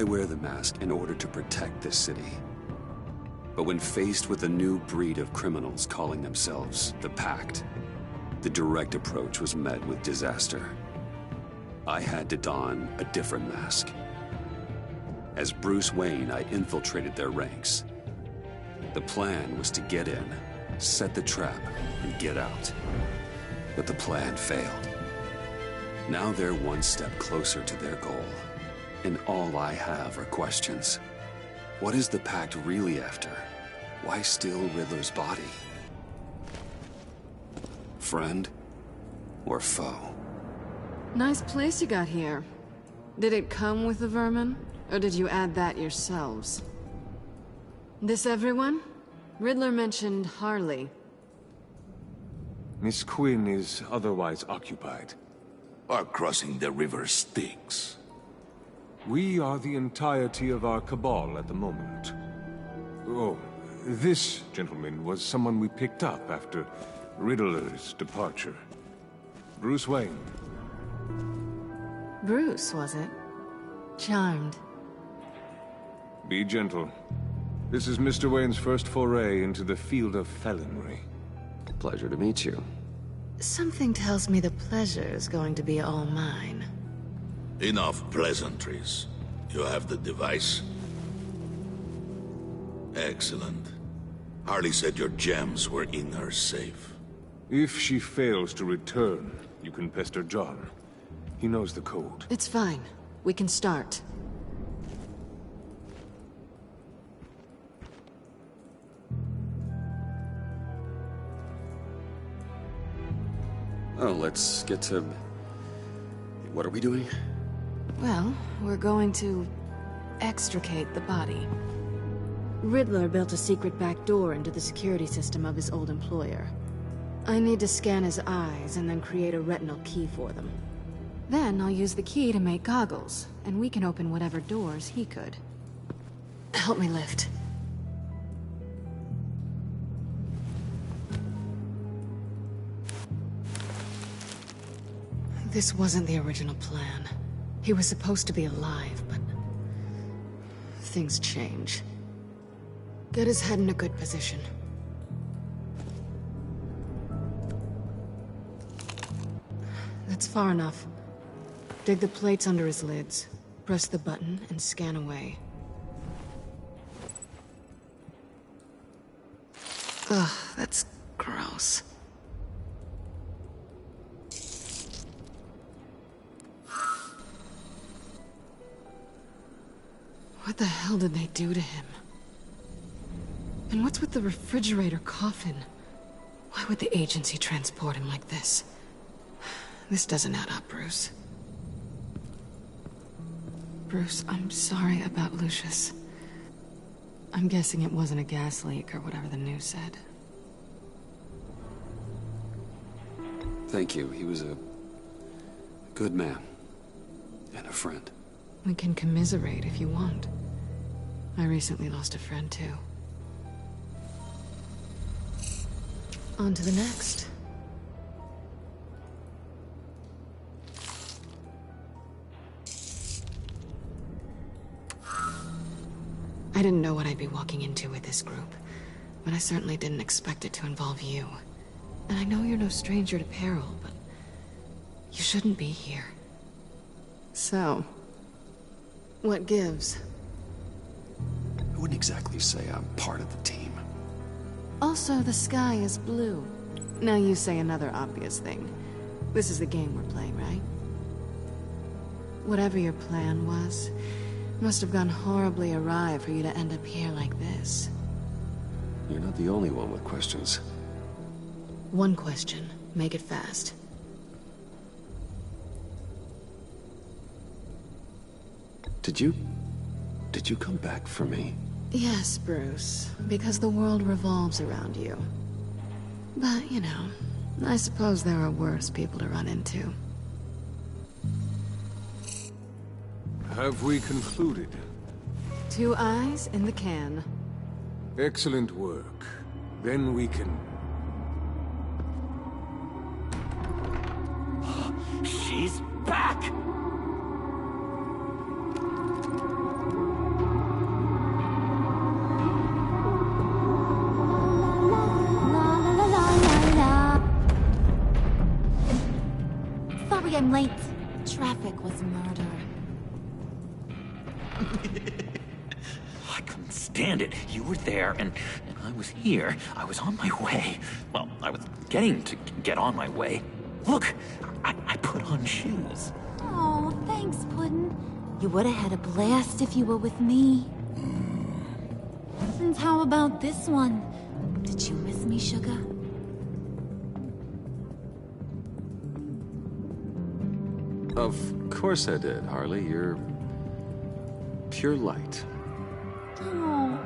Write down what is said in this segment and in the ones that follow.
I wear the mask in order to protect this city. But when faced with a new breed of criminals calling themselves the Pact, the direct approach was met with disaster. I had to don a different mask. As Bruce Wayne, I infiltrated their ranks. The plan was to get in, set the trap, and get out. But the plan failed. Now they're one step closer to their goal. And all I have are questions. What is the Pact really after? Why steal Riddler's body? Friend or foe? Nice place you got here. Did it come with the vermin? Or did you add that yourselves? This everyone? Riddler mentioned Harley. Miss Quinn is otherwise occupied. Are crossing the river Styx. We are the entirety of our cabal at the moment. Oh, this gentleman was someone we picked up after Riddler's departure. Bruce Wayne. Bruce, was it? Charmed. Be gentle. This is Mr. Wayne's first foray into the field of felonry. Pleasure to meet you. Something tells me the pleasure is going to be all mine. Enough pleasantries. You have the device? Excellent. Harley said your gems were in her safe. If she fails to return, you can pester John. He knows the code. It's fine. We can start. Oh, let's get to... What are we doing? Well, we're going to extricate the body. Riddler built a secret back door into the security system of his old employer. I need to scan his eyes and then create a retinal key for them. Then I'll use the key to make goggles, and we can open whatever doors he could. Help me lift. This wasn't the original plan. He was supposed to be alive, but... things change. Get his head in a good position. That's far enough. Dig the plates under his lids. Press the button and scan away. Ugh, that's gross. What the hell did they do to him? And what's with the refrigerator coffin? Why would the agency transport him like this? This doesn't add up, Bruce. Bruce, I'm sorry about Lucius. I'm guessing it wasn't a gas leak or whatever the news said. Thank you. He was a good man. And a friend. We can commiserate if you want. I recently lost a friend, too. On to the next. I didn't know what I'd be walking into with this group, but I certainly didn't expect it to involve you. And I know you're no stranger to peril, but you shouldn't be here. So, what gives? I wouldn't exactly say I'm part of the team. Also, the sky is blue. Now you say another obvious thing. This is the game we're playing, right? Whatever your plan was, must have gone horribly awry for you to end up here like this. You're not the only one with questions. One question. Make it fast. Did you come back for me? Yes, Bruce. Because the world revolves around you. But, you know, I suppose there are worse people to run into. Have we concluded? 2 eyes in the can. Excellent work. Then we can... She's back! I'm late. Traffic was murder. I couldn't stand it. You were there, and I was here. I was on my way. Well, I was getting to get on my way. Look, I put on shoes. Oh, thanks, Puddin'. You would have had a blast if you were with me. And how about this one? Did you miss me, sugar? Of course I did, Harley. You're pure light. Oh,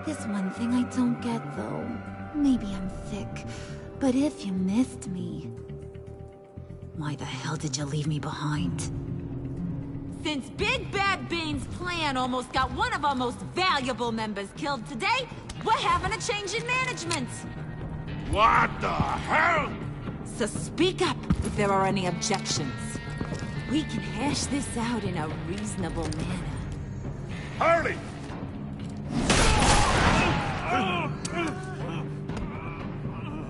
there's one thing I don't get, though. Maybe I'm thick, but if you missed me, why the hell did you leave me behind? Since Big Bad Bane's plan almost got one of our most valuable members killed today, we're having a change in management. What the hell? So speak up if there are any objections. We can hash this out in a reasonable manner. Harley!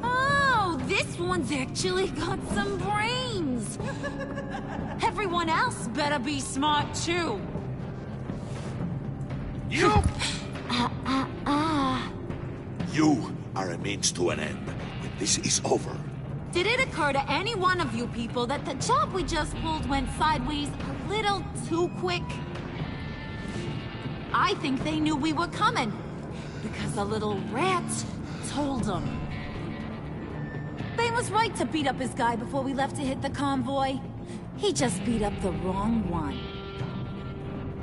Oh, this one's actually got some brains. Everyone else better be smart too. You! You are a means to an end. When this is over, Did it occur to any one of you people that the job we just pulled went sideways a little too quick? I think they knew we were coming, because a little rat told them. Bane was right to beat up his guy before we left to hit the convoy. He just beat up the wrong one.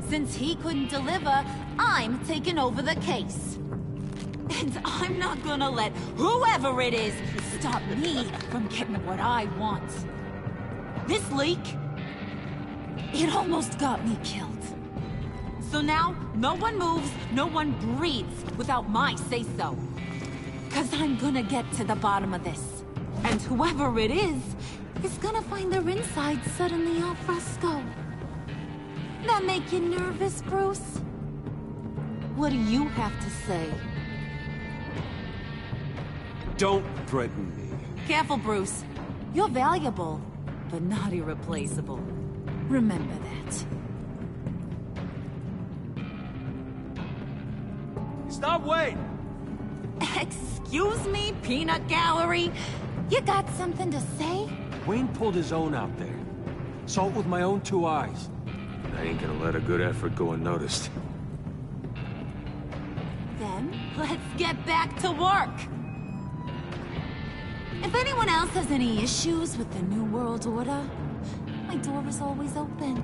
Since he couldn't deliver, I'm taking over the case. And I'm not gonna let whoever it is stop me from getting what I want. This leak, it almost got me killed. So now, no one moves, no one breathes without my say-so. 'Cause I'm gonna get to the bottom of this. And whoever it is gonna find their insides suddenly al fresco. That make you nervous, Bruce? What do you have to say? Don't threaten me. Careful, Bruce. You're valuable, but not irreplaceable. Remember that. Stop, wait! Excuse me, peanut gallery? You got something to say? Wayne pulled his own out there. Saw it with my own two eyes. I ain't gonna let a good effort go unnoticed. Then, let's get back to work. If anyone else has any issues with the New World Order, my door is always open.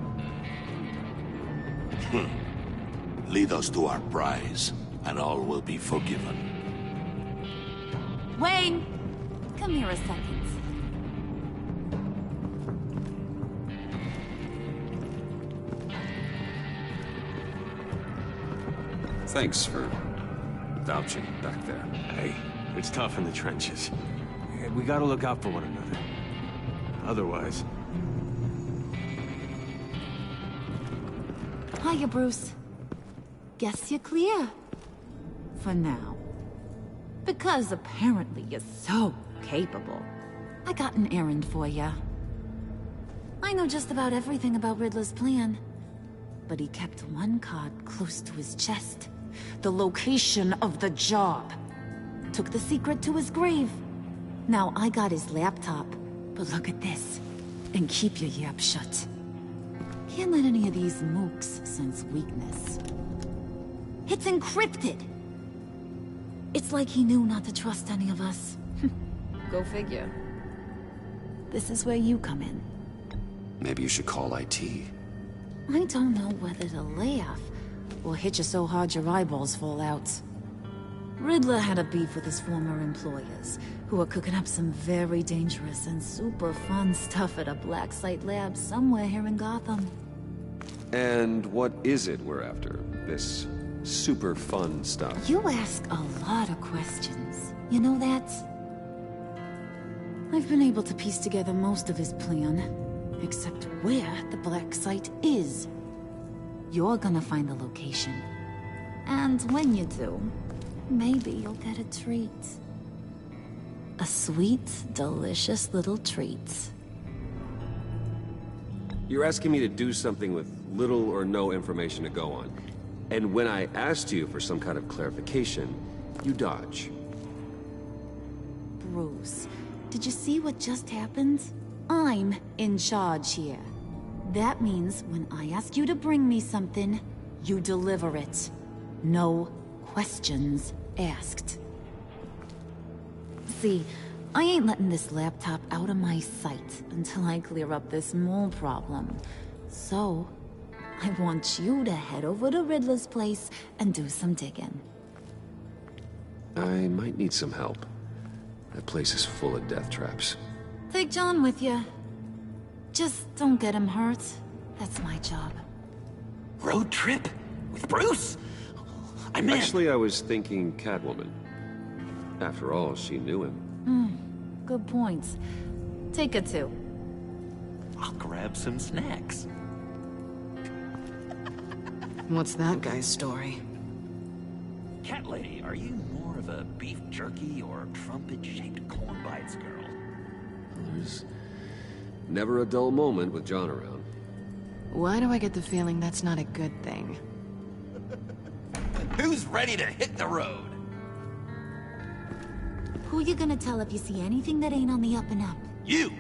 lead us to our prize, and all will be forgiven. Wayne, come here a second. Thanks for vouching back there. Hey, it's tough in the trenches. We gotta look out for one another. Otherwise... Hiya, Bruce. Guess you're clear. For now. Because apparently you're so capable. I got an errand for you. I know just about everything about Riddler's plan. But he kept one card close to his chest. The location of the job. Took the secret to his grave. Now I got his laptop. But look at this. And keep your yap shut. Can't let any of these mooks sense weakness. It's encrypted. It's like he knew not to trust any of us. Go figure. This is where you come in. Maybe you should call IT. I don't know whether to laugh or hit you so hard your eyeballs fall out. Riddler had a beef with his former employers, who were cooking up some very dangerous and super fun stuff at a black site lab somewhere here in Gotham. And what is it we're after? This super fun stuff? You ask a lot of questions. You know that? I've been able to piece together most of his plan, except where the black site is. You're gonna find the location. And when you do, maybe you'll get a treat. A sweet, delicious little treat. You're asking me to do something with little or no information to go on. And when I asked you for some kind of clarification, you dodge. Bruce, did you see what just happened? I'm in charge here. That means when I ask you to bring me something, you deliver it. No questions asked. See, I ain't letting this laptop out of my sight until I clear up this mole problem. So, I want you to head over to Riddler's place and do some digging. I might need some help. That place is full of death traps. Take John with you. Just don't get him hurt. That's my job. Road trip? With Bruce? I meant... Actually, I was thinking Catwoman. After all, she knew him. Good points. Take her too. I'll grab some snacks. What's that guy's story? Cat lady, are you more of a beef jerky or trumpet-shaped corn bites girl? There's never a dull moment with John around. Why do I get the feeling that's not a good thing? Who's ready to hit the road? Who you gonna tell if you see anything that ain't on the up and up? You!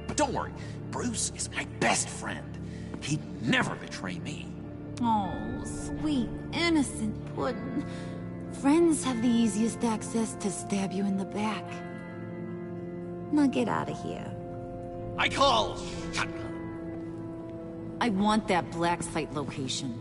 But don't worry, Bruce is my best friend. He'd never betray me. Oh, sweet, innocent puddin'. Friends have the easiest access to stab you in the back. Now get out of here. I call shot. I want that black site location.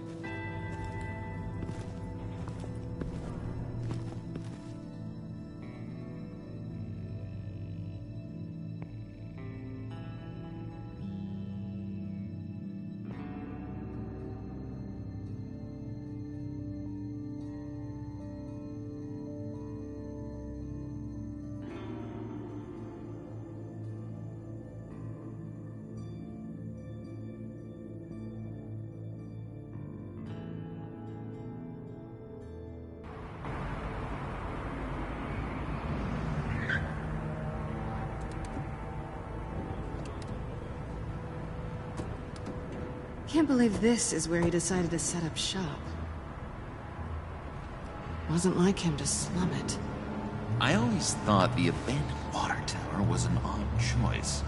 Can't believe this is where he decided to set up shop. Wasn't like him to slum it. I always thought the abandoned water tower was an odd choice.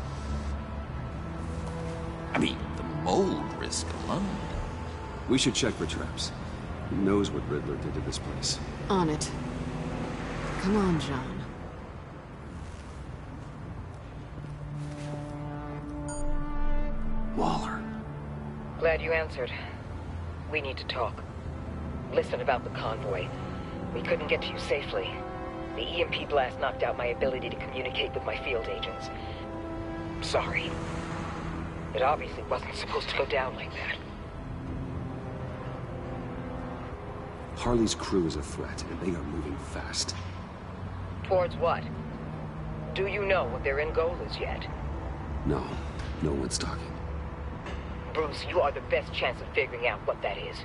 I mean, the mold risk alone. We should check for traps. Who knows what Riddler did to this place? On it. Come on, John. Waller. Glad you answered. We need to talk. Listen about the convoy. We couldn't get to you safely. The EMP blast knocked out my ability to communicate with my field agents. Sorry. It obviously wasn't supposed to go down like that. Harley's crew is a threat, and they are moving fast. Towards what? Do you know what their end goal is yet? No, no one's talking. Bruce, you are the best chance of figuring out what that is.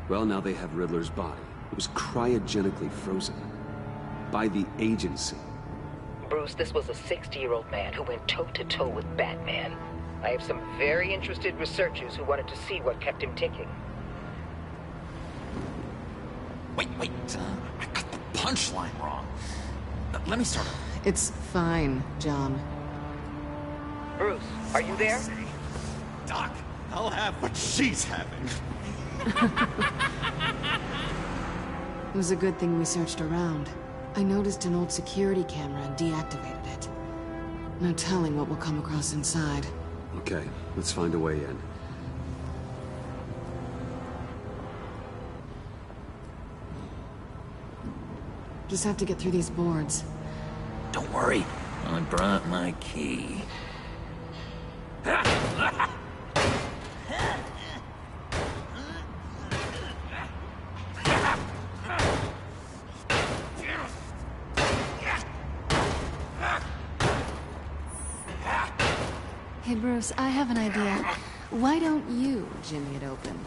Well, now they have Riddler's body. It was cryogenically frozen. By the agency. Bruce, this was a 60-year-old man who went toe-to-toe with Batman. I have some very interested researchers who wanted to see what kept him ticking. Wait, I got the punchline wrong. Let me start over. It's fine, John. Bruce, are you there? Doc, I'll have what she's having. It was a good thing we searched around. I noticed an old security camera and deactivated it. No telling what we'll come across inside. Okay, let's find a way in. Just have to get through these boards. Don't worry, I brought my key. Hey, Bruce, I have an idea. Why don't you jimmy it open?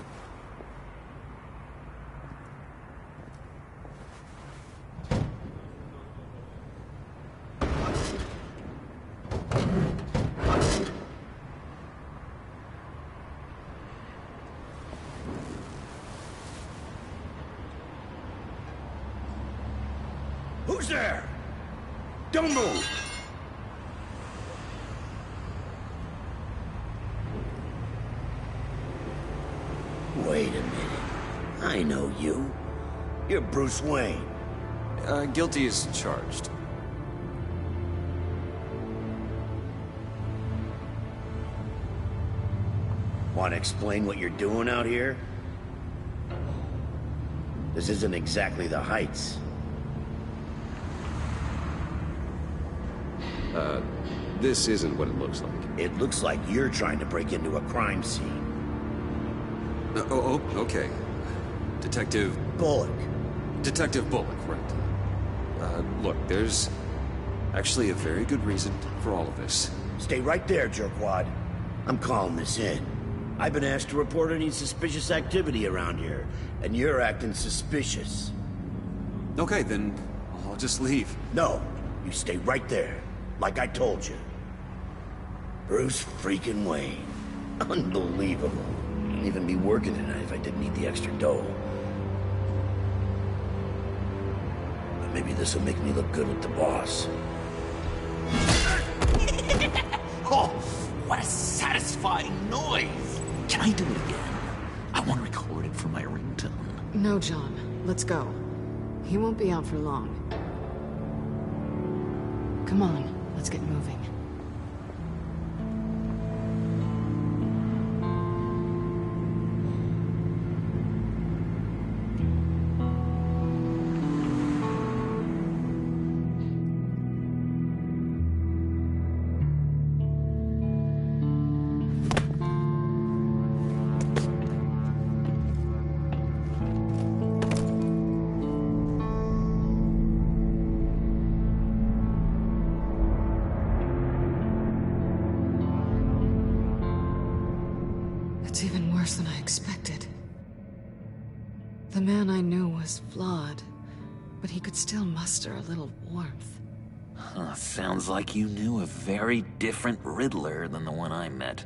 Who's there? Don't move! Wait a minute. I know you. You're Bruce Wayne. Guilty as charged. Want to explain what you're doing out here? This isn't exactly the Heights. This isn't what it looks like. It looks like you're trying to break into a crime scene. Okay. Detective... Bullock. Detective Bullock, right. Look, there's actually a very good reason for all of this. Stay right there, jerkwad. I'm calling this in. I've been asked to report any suspicious activity around here, and you're acting suspicious. Okay, then I'll just leave. No, you stay right there, like I told you. Bruce freaking Wayne. Unbelievable. I'd even be working tonight if I didn't need the extra dough. But maybe this will make me look good with the boss. Oh, what a satisfying noise! Can I do it again? I want to record it for my ringtone. No, John. Let's go. He won't be out for long. Come on, let's get moving. It's even worse than I expected. The man I knew was flawed, but he could still muster a little warmth. Huh, sounds like you knew a very different Riddler than the one I met.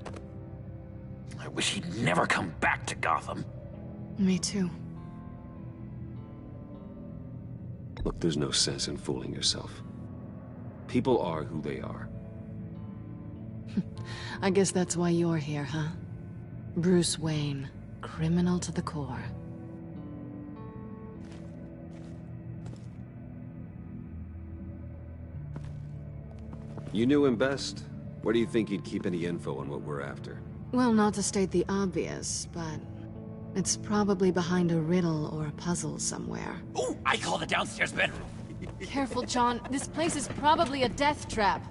I wish he'd never come back to Gotham. Me too. Look, there's no sense in fooling yourself. People are who they are. I guess that's why you're here, huh? Bruce Wayne, criminal to the core. You knew him best. Where do you think he'd keep any info on what we're after? Well, not to state the obvious, but it's probably behind a riddle or a puzzle somewhere. Oh, I call the downstairs bedroom. Careful, John. This place is probably a death trap.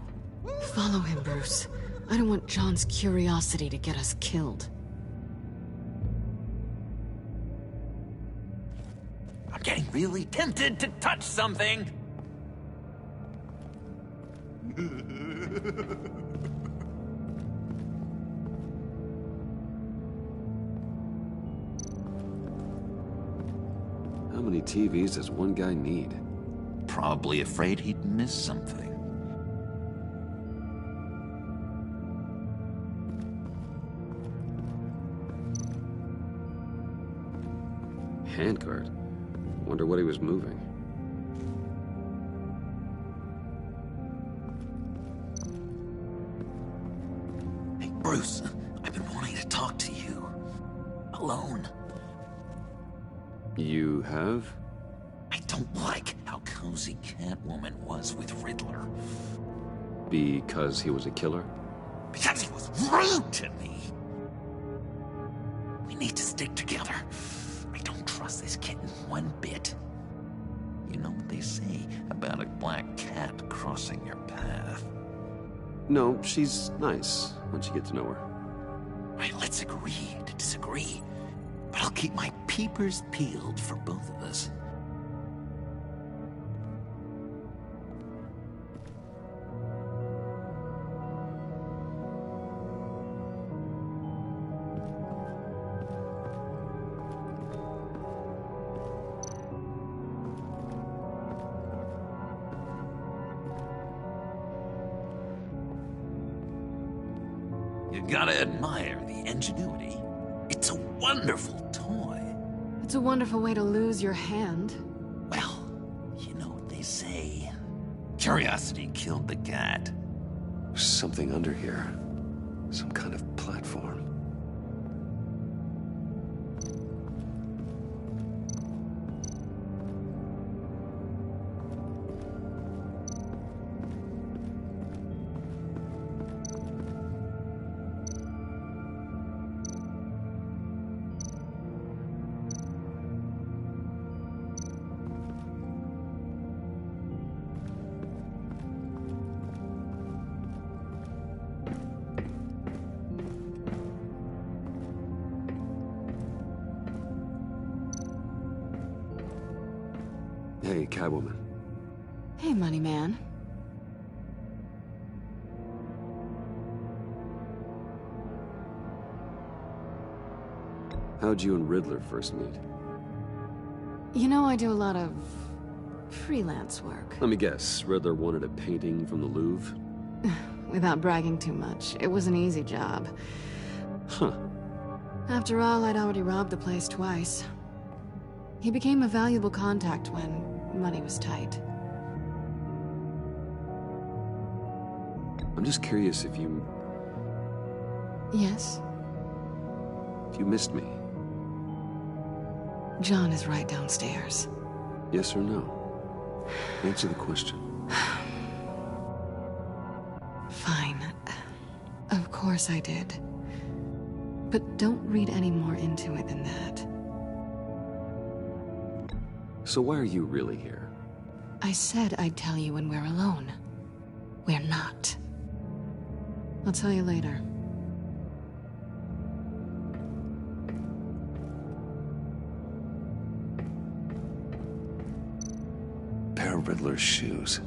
Follow him, Bruce. I don't want John's curiosity to get us killed. I'm getting really tempted to touch something. How many TVs does one guy need? Probably afraid he'd miss something. Handcart. Wonder what he was moving. Hey, Bruce, I've been wanting to talk to you. Alone. You have? I don't like how cozy Catwoman was with Riddler. Because he was a killer? Because he was rude to me. We need to stick together. I don't trust this kitten one bit. You know what they say about a black cat crossing your path? No, she's nice once you get to know her. Right, let's agree to disagree. But I'll keep my peepers peeled for both of us. You gotta admire the ingenuity. It's a wonderful toy. It's a wonderful way to lose your hand. Well, you know what they say? Curiosity killed the cat. There's something under here. Some kind of platform. Hey, Catwoman. Hey, Money Man. How'd you and Riddler first meet? You know, I do a lot of freelance work. Let me guess, Riddler wanted a painting from the Louvre? Without bragging too much, it was an easy job. Huh. After all, I'd already robbed the place twice. He became a valuable contact when money was tight. I'm just curious if you Yes? missed me. John is right downstairs. Yes or no? Answer the question. Fine. Of course I did. But don't read any more into it than that. So why are you really here? I said I'd tell you when we're alone. We're not. I'll tell you later. Pair of Riddler's shoes.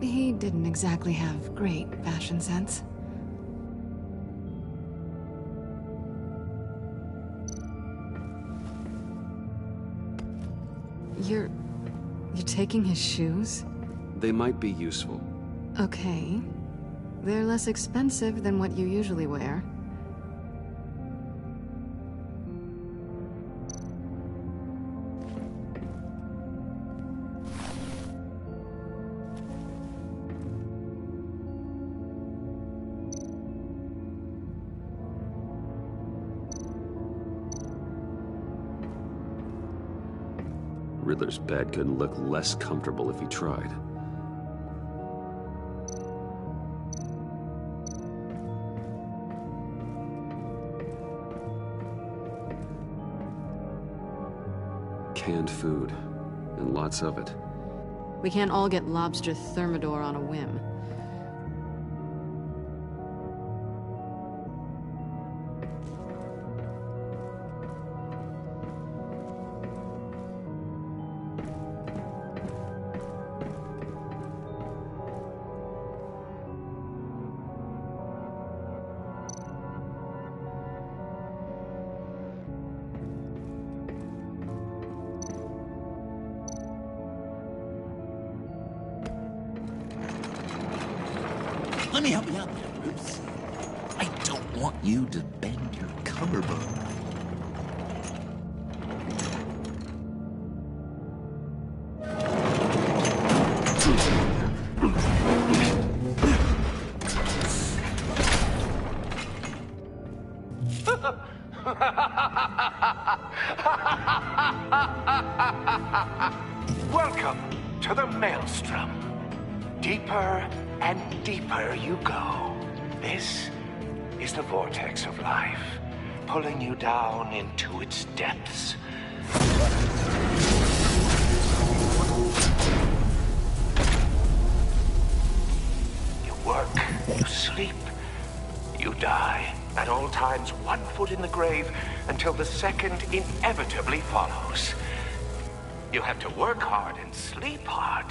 He didn't exactly have great fashion sense. You're taking his shoes? They might be useful. Okay. They're less expensive than what you usually wear. Riddler's bed couldn't look less comfortable if he tried. Canned food, and lots of it. We can't all get lobster thermidor on a whim. Let me help you out there, Bruce. I don't want you to bend your collarbone. Welcome to the Maelstrom. Deeper and deeper you go. This is the vortex of life, pulling you down into its depths. You work, you sleep, you die. At all times, 1 foot in the grave until the second inevitably follows. You have to work hard and sleep hard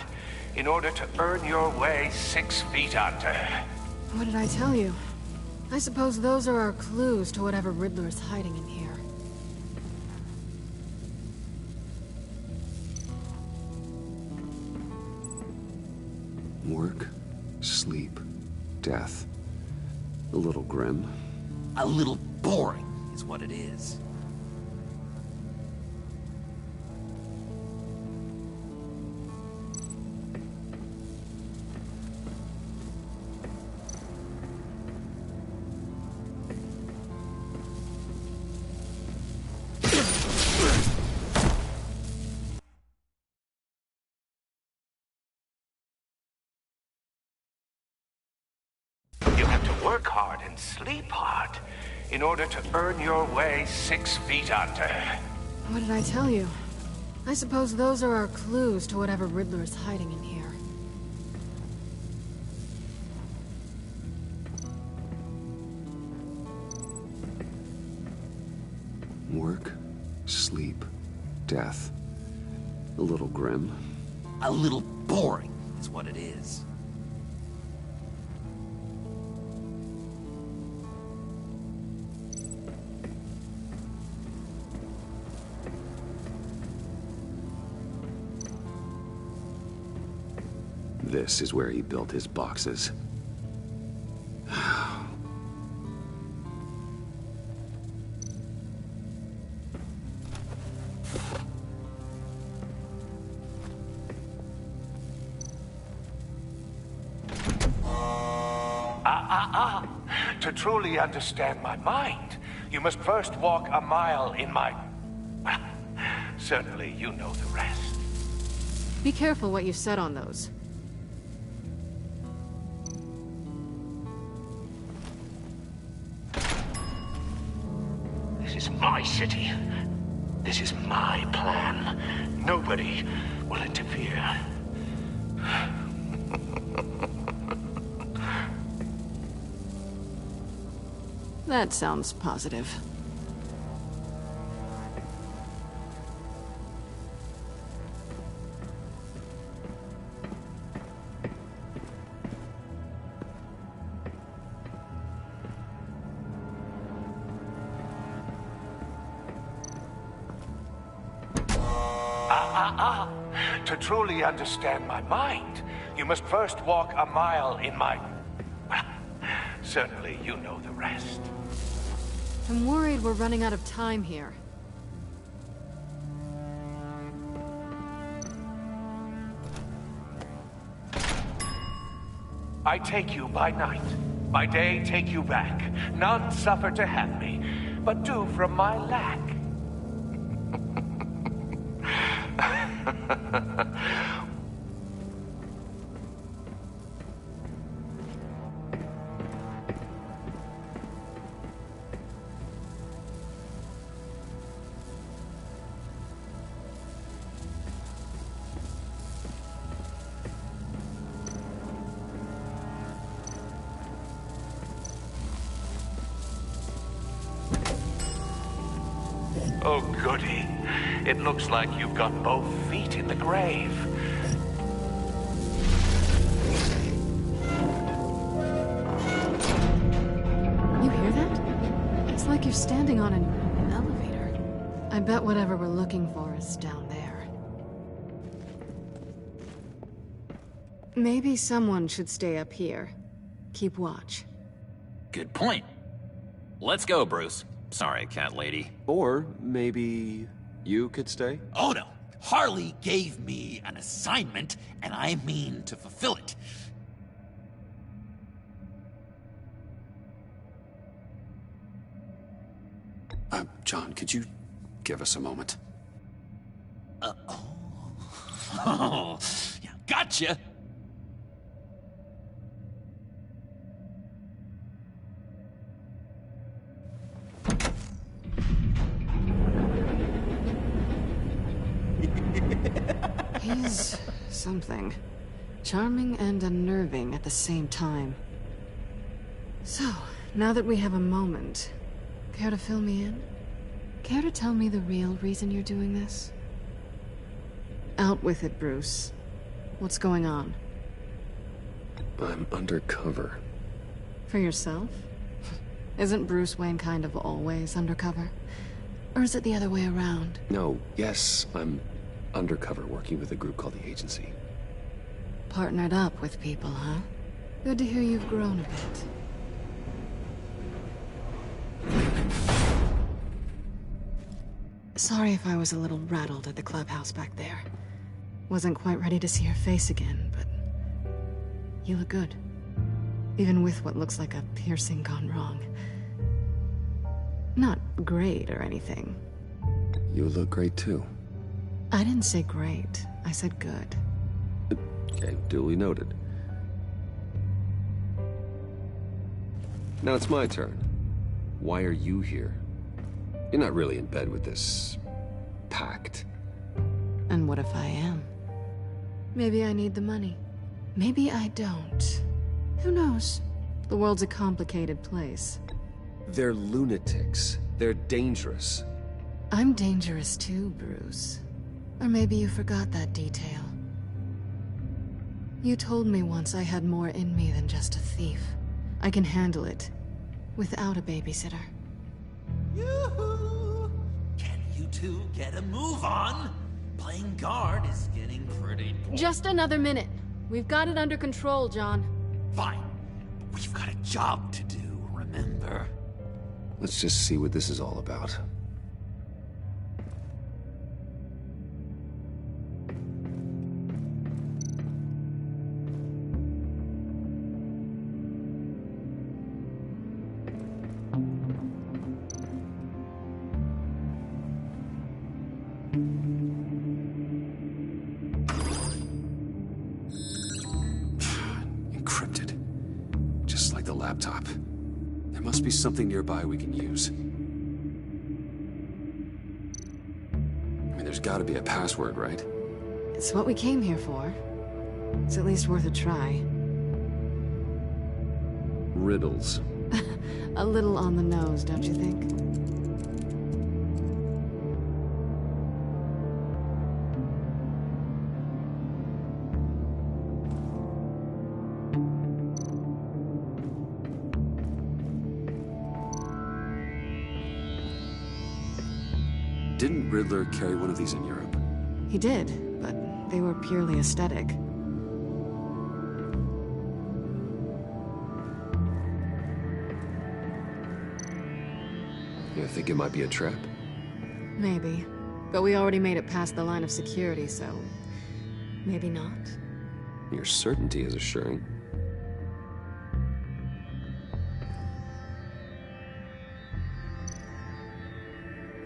in order to earn your way 6 feet under. What did I tell you? I suppose those are our clues to whatever Riddler is hiding in here. Work, sleep, death. A little grim. A little boring is what it is. work hard and sleep hard in order to earn your way 6 feet under. What did I tell you? I suppose those are our clues to whatever Riddler is hiding in here. Work, sleep, death. A little grim. A little boring is what it is. This is where he built his boxes. To truly understand my mind, you must first walk a mile in my... Certainly, you know the rest. Be careful what you said on those. This is my city. This is my plan. Nobody will interfere. That sounds positive. To truly understand my mind, you must first walk a mile in my... Certainly, you know the rest. I'm worried we're running out of time here. I take you by night. By day, take you back. None suffer to have me, but do from my lack. Oh, goody. It looks like you've got both feet in the grave. You hear that? It's like you're standing on an elevator. I bet whatever we're looking for is down there. Maybe someone should stay up here. Keep watch. Good point. Let's go, Bruce. Sorry, cat lady. Or maybe you could stay? Oh no. Harley gave me an assignment, and I mean to fulfill it. John, could you give us a moment? Oh, yeah, gotcha. He's something. Charming and unnerving at the same time. So, now that we have a moment, care to fill me in? Care to tell me the real reason you're doing this? Out with it, Bruce. What's going on? I'm undercover. For yourself? Isn't Bruce Wayne kind of always undercover? Or is it the other way around? No, yes, I'm undercover working with a group called the Agency. Partnered up with people, huh? Good to hear you've grown a bit. Sorry if I was a little rattled at the clubhouse back there. Wasn't quite ready to see your face again, but you look good. Even with what looks like a piercing gone wrong. Not great or anything. You look great too. I didn't say great. I said good. Okay, duly noted. Now it's my turn. Why are you here? You're not really in bed with this... pact. And what if I am? Maybe I need the money. Maybe I don't. Who knows? The world's a complicated place. They're lunatics. They're dangerous. I'm dangerous too, Bruce. Or maybe you forgot that detail. You told me once I had more in me than just a thief. I can handle it. Without a babysitter. Yoo-hoo! Can you two get a move on? Playing guard is getting pretty... Just another minute. We've got it under control, John. Fine. We've got a job to do, remember? Let's just see what this is all about. Encrypted. Just like the laptop. There must be something nearby we can use. I mean, there's gotta be a password, right? It's what we came here for. It's at least worth a try. Riddles. A little on the nose, don't you think? Didn't Riddler carry one of these in Europe? He did, but they were purely aesthetic. You think it might be a trap? Maybe. But we already made it past the line of security, so... maybe not. Your certainty is assuring.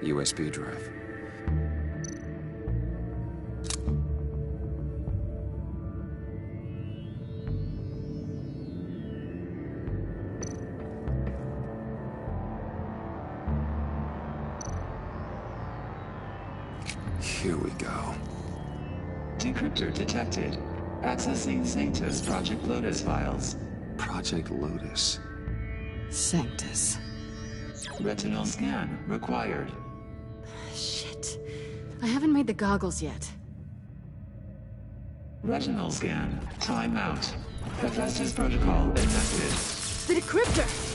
USB drive. Here we go. Decryptor detected. Accessing Sanctus Project Lotus files. Project Lotus. Sanctus. Retinal scan required. Shit. I haven't made the goggles yet. Retinal scan. Timeout. Hephaestus protocol enacted. The decryptor!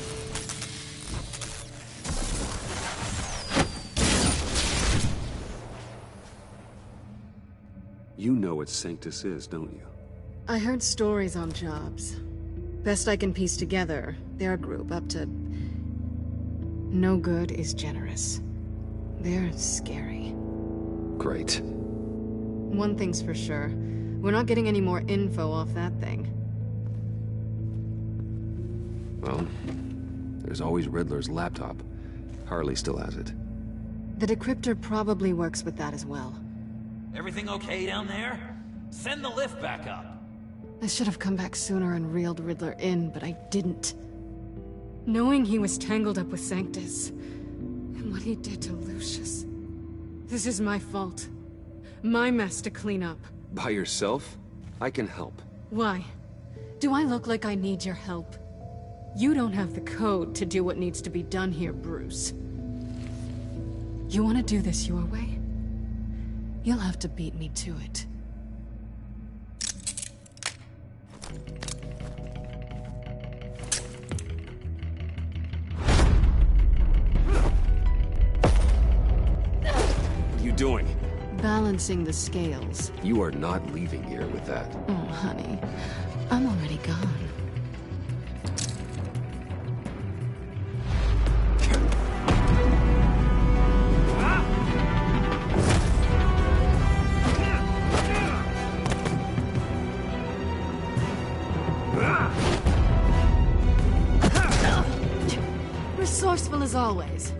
You know what Sanctus is, don't you? I heard stories on jobs. Best I can piece together, their group up to... no good is generous. They're scary. Great. One thing's for sure. We're not getting any more info off that thing. Well, there's always Riddler's laptop. Harley still has it. The decryptor probably works with that as well. Everything okay down there? Send the lift back up. I should have come back sooner and reeled Riddler in, but I didn't. Knowing he was tangled up with Sanctus, and what he did to Lucius. This is my fault. My mess to clean up. By yourself? I can help. Why? Do I look like I need your help? You don't have the code to do what needs to be done here, Bruce. You want to do this your way? You'll have to beat me to it. What are you doing? Balancing the scales. You are not leaving here with that. Oh, honey. I'm already gone. Resourceful as always.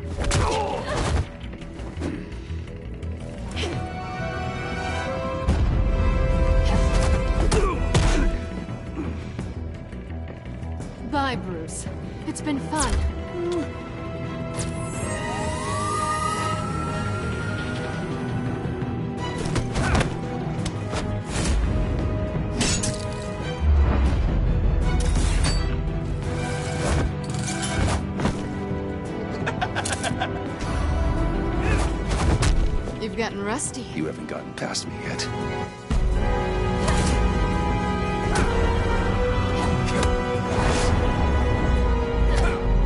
Bye, Bruce. It's been fun. You've gotten rusty. You haven't gotten past me yet.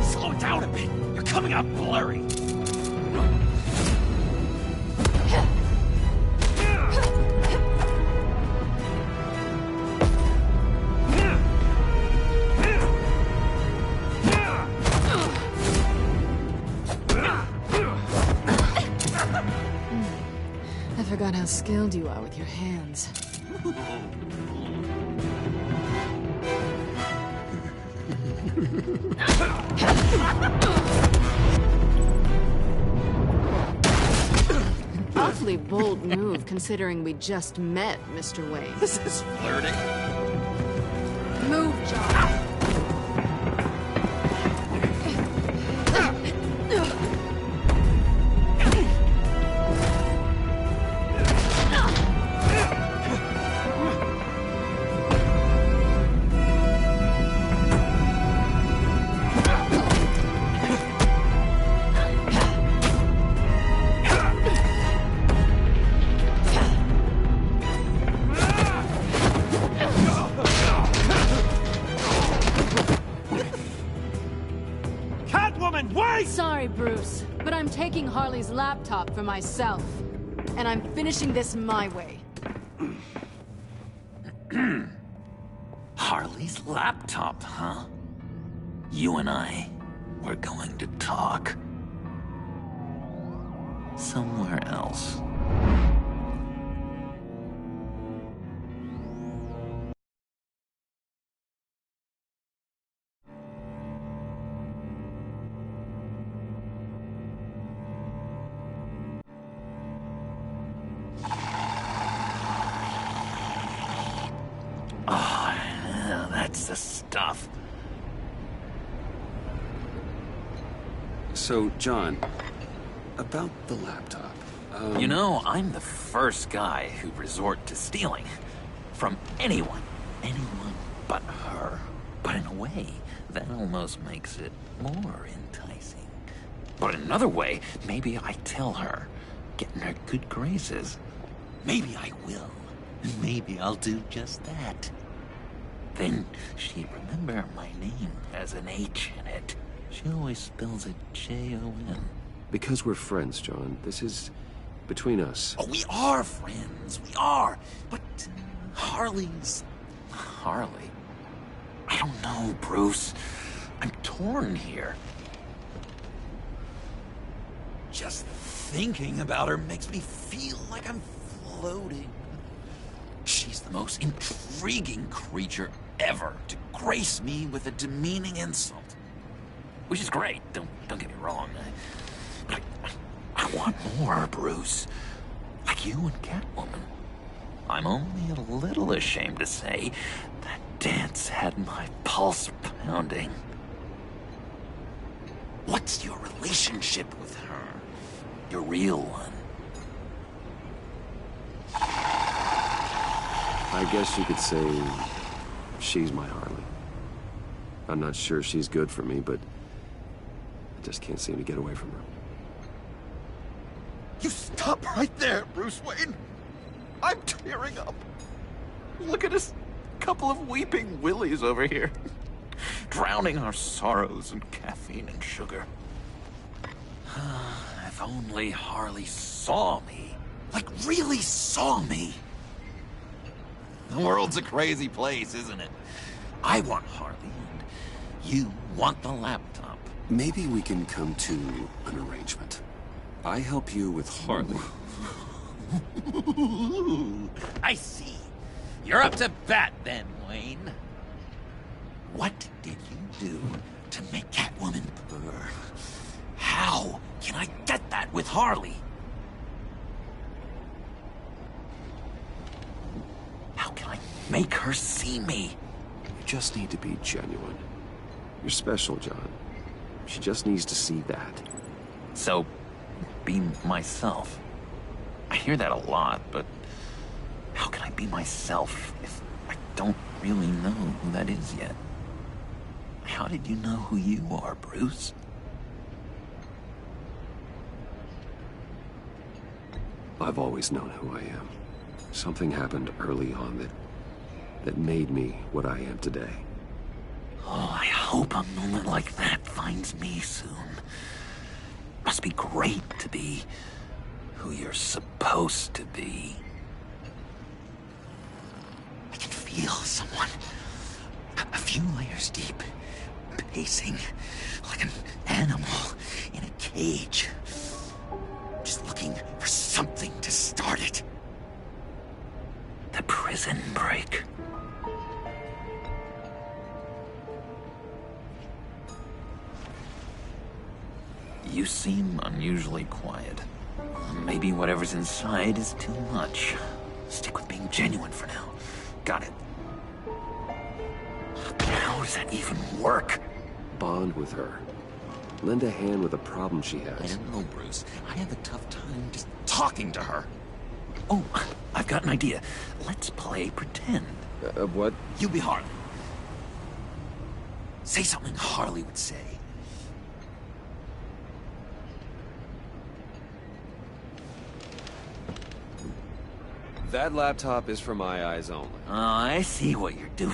Slow down a bit. You're coming out blurry. I forgot how skilled you are with your hands. Awfully bold move, considering we just met, Mr. Wayne. This is flirting. Move, John. Sorry, Bruce, but I'm taking Harley's laptop for myself. And I'm finishing this my way. Harley's laptop, huh? You and I, we're going to talk. Somewhere else. Oh, that's the stuff. So, John, about the laptop. You know, I'm the first guy who'd resort to stealing. From anyone. Anyone but her. But in a way, that almost makes it more enticing. But in another way, maybe I tell her, get in her good graces. Maybe I will. Maybe I'll do just that. Then she'd remember my name has an H in it. She always spells it Jon. Because we're friends, John. This is between us. Oh, we are friends. We are. But Harley's... Harley? I don't know, Bruce. I'm torn here. Just thinking about her makes me feel like I'm floating. She's the most intriguing creature ever to grace me with a demeaning insult. Which is great, don't get me wrong. But I want more, Bruce. Like you and Catwoman. I'm only a little ashamed to say that dance had my pulse pounding. What's your relationship with her? Your real one? I guess you could say she's my Harley. I'm not sure she's good for me, but I just can't seem to get away from her. You stop right there, Bruce Wayne. I'm tearing up. Look at us, couple of weeping willies over here. Drowning our sorrows in caffeine and sugar. If only Harley saw me. Like, really saw me. The world's a crazy place, isn't it? I want Harley, and you want the laptop. Maybe we can come to an arrangement. I help you with Harley. I see. You're up to bat then, Wayne. What did you do to make Catwoman purr? How can I get that with Harley? How can I make her see me? You just need to be genuine. You're special, John. She just needs to see that. So, be myself. I hear that a lot, but how can I be myself if I don't really know who that is yet? How did you know who you are, Bruce? I've always known who I am. Something happened early on that made me what I am today. Oh, I hope a moment like that finds me soon. Must be great to be who you're supposed to be. I can feel someone a few layers deep, pacing like an animal in a cage. Just looking for something to start it. The prison break. You seem unusually quiet. Maybe whatever's inside is too much. Stick with being genuine for now. Got it. How does that even work? Bond with her. Lend a hand with a problem she has. I don't know, Bruce. I have a tough time just talking to her. Oh, I've got an idea. Let's play pretend. What? You be Harley. Say something Harley would say. That laptop is for my eyes only. I see what you're doing.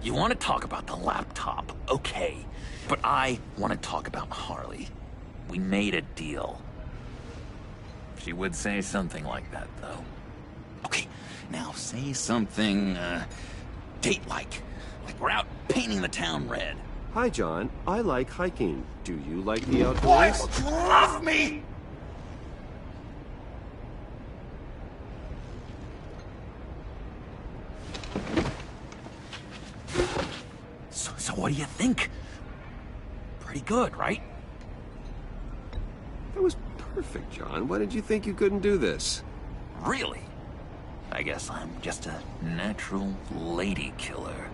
You want to talk about the laptop, okay. But I want to talk about Harley. We made a deal. She would say something like that, though. Okay, now say something, date-like. Like we're out painting the town red. Hi, John. I like hiking. Do you like the outdoors? Why you love me? So what do you think? Pretty good, right? That was perfect, John. Why did you think you couldn't do this? Really? I guess I'm just a natural lady killer.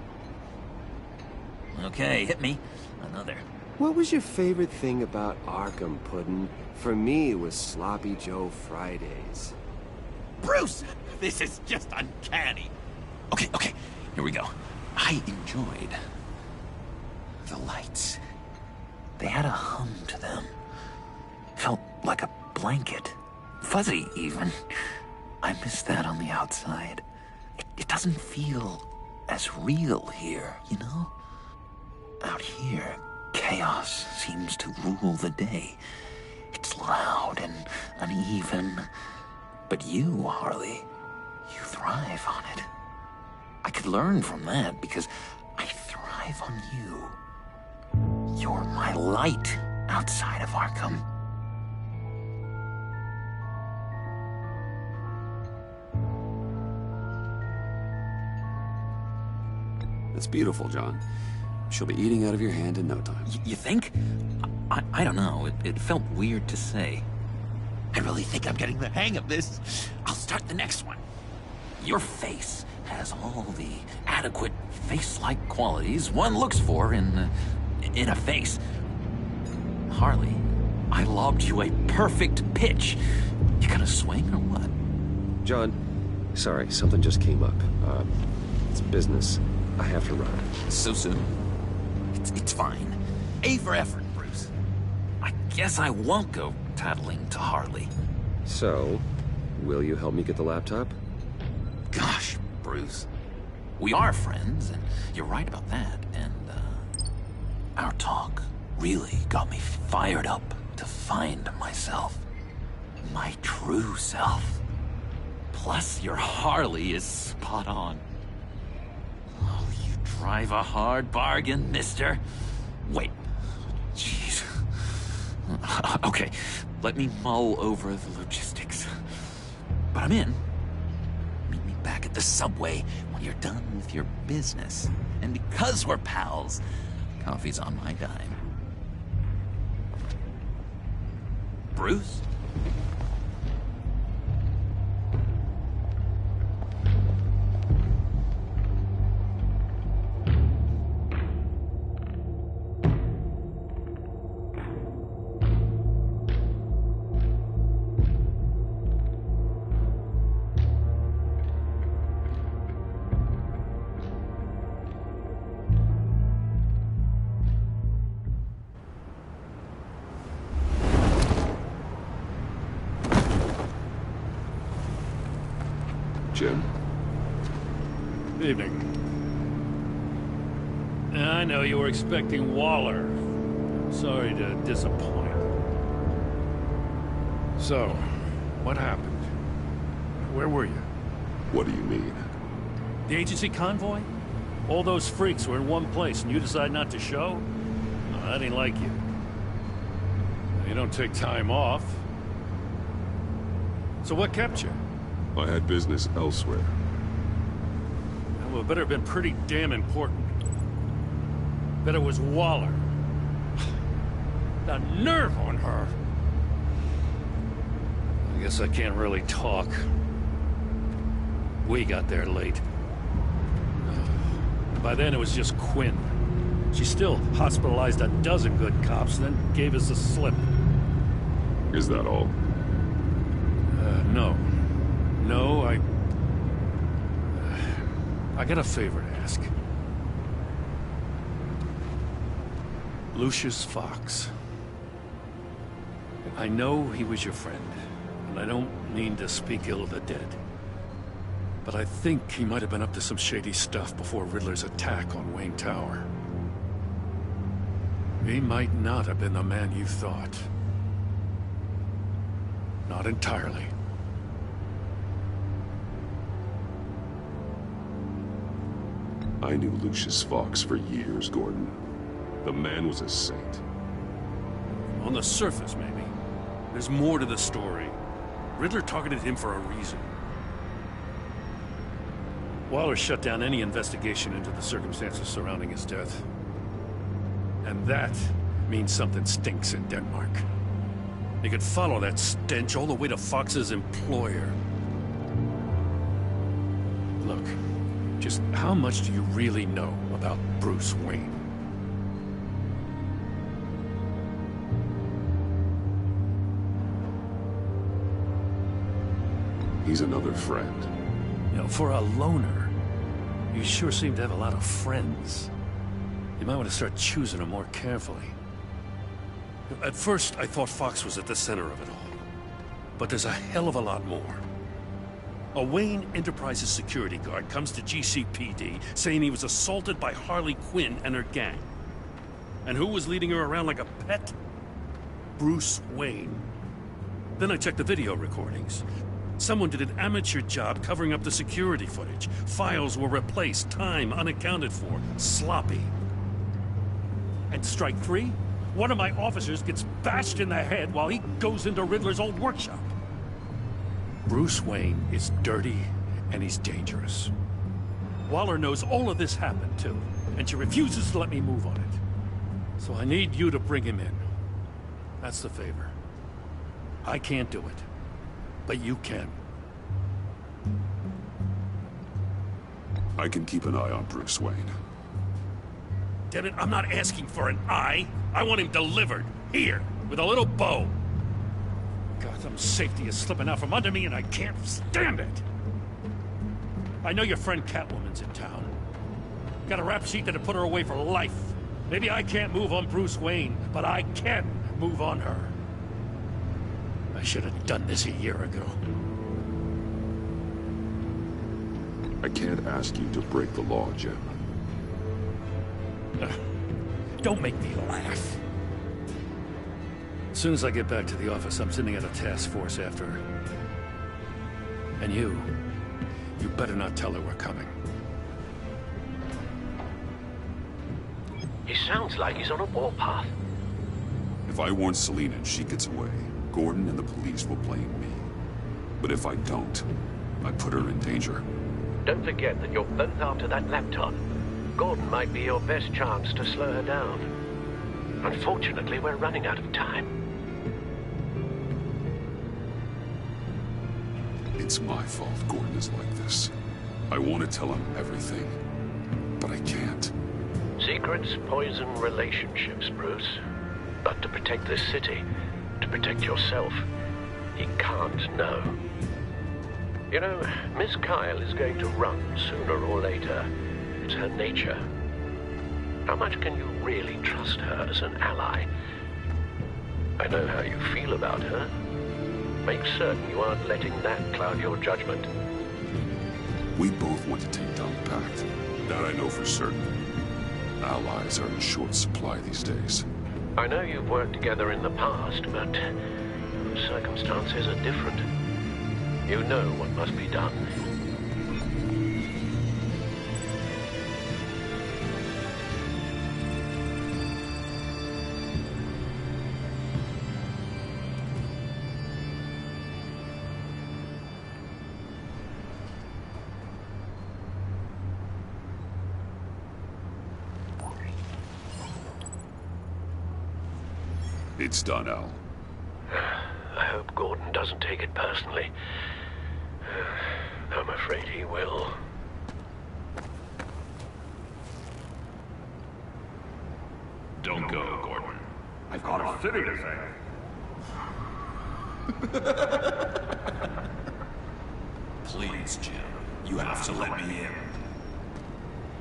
Okay, hit me. Another. What was your favorite thing about Arkham, Puddin'? For me, it was Sloppy Joe Fridays. Bruce! This is just uncanny. Okay, here we go. I enjoyed the lights. They had a hum to them. Felt like a blanket. Fuzzy, even. I miss that on the outside. It doesn't feel as real here, you know? Out here, chaos seems to rule the day. It's loud and uneven. But you, Harley, you thrive on it. I could learn from that because I thrive on you. You're my light outside of Arkham. That's beautiful, John. She'll be eating out of your hand in no time. You think? I don't know. It felt weird to say. I really think I'm getting the hang of this. I'll start the next one. Your face has all the adequate face-like qualities one looks for in a face. Harley, I lobbed you a perfect pitch. You gonna swing or what? John, sorry, something just came up. It's business. I have to run. So soon? It's fine. A for effort, Bruce. I guess I won't go tattling to Harley. So, will you help me get the laptop? Gosh, Bruce. We are friends, and you're right about that, and, our talk really got me fired up to find myself. My true self. Plus, your Harley is spot on. Oh, you drive a hard bargain, mister. Wait. Jeez. Okay, let me mull over the logistics. But I'm in. Meet me back at the subway when you're done with your business. And because we're pals, coffee's on my dime. Bruce? Jim? Evening. I know you were expecting Waller. Sorry to disappoint. So, what happened? Where were you? What do you mean? The agency convoy? All those freaks were in one place and you decide not to show? I didn't like you. You don't take time off. So what kept you? I had business elsewhere. Well, it better have been pretty damn important. Bet it was Waller. The nerve on her! I guess I can't really talk. We got there late. By then it was just Quinn. She still hospitalized a dozen good cops, then gave us the slip. Is that all? No. No, I got a favor to ask. Lucius Fox. I know he was your friend, and I don't mean to speak ill of the dead. But I think he might have been up to some shady stuff before Riddler's attack on Wayne Tower. He might not have been the man you thought. Not entirely. I knew Lucius Fox for years, Gordon. The man was a saint. On the surface, maybe. There's more to the story. Riddler targeted him for a reason. Waller shut down any investigation into the circumstances surrounding his death. And that means something stinks in Denmark. You could follow that stench all the way to Fox's employer. Look, just how much do you really know about Bruce Wayne? He's another friend. You know, for a loner, you sure seem to have a lot of friends. You might want to start choosing them more carefully. At first, I thought Fox was at the center of it all. But there's a hell of a lot more. A Wayne Enterprises security guard comes to GCPD saying he was assaulted by Harley Quinn and her gang. And who was leading her around like a pet? Bruce Wayne. Then I checked the video recordings. Someone did an amateur job covering up the security footage. Files were replaced, time unaccounted for, sloppy. And strike three? One of my officers gets bashed in the head while he goes into Riddler's old workshop. Bruce Wayne is dirty and he's dangerous. Waller knows all of this happened too, and she refuses to let me move on it. So I need you to bring him in. That's the favor. I can't do it, but you can. I can keep an eye on Bruce Wayne. Damn it, I'm not asking for an eye. I want him delivered. Here, with a little bow. Gotham's safety is slipping out from under me and I can't stand it. I know your friend Catwoman's in town. Got a rap sheet that'll put her away for life. Maybe I can't move on Bruce Wayne, but I can move on her. I should have done this a year ago. I can't ask you to break the law, Jim. Don't make me laugh. As soon as I get back to the office, I'm sending out a task force after her. And you better not tell her we're coming. He sounds like he's on a warpath. If I warn Selina and she gets away, Gordon and the police will blame me. But if I don't, I put her in danger. Don't forget that you're both after that laptop. Gordon might be your best chance to slow her down. Unfortunately, we're running out of time. It's my fault Gordon is like this. I want to tell him everything, but I can't. Secrets poison relationships, Bruce. But to protect this city, to protect yourself, he can't know. You know, Miss Kyle is going to run sooner or later. It's her nature. How much can you really trust her as an ally? I know how you feel about her. Make certain you aren't letting that cloud your judgment. We both want to take down the Pact. That I know for certain. Allies are in short supply these days. I know you've worked together in the past, but circumstances are different. You know what must be done. It's done, Al. I hope Gordon doesn't take it personally. I'm afraid he will. Don't go, Gordon. I've got a city to save. Please, Jim. You have to let me in.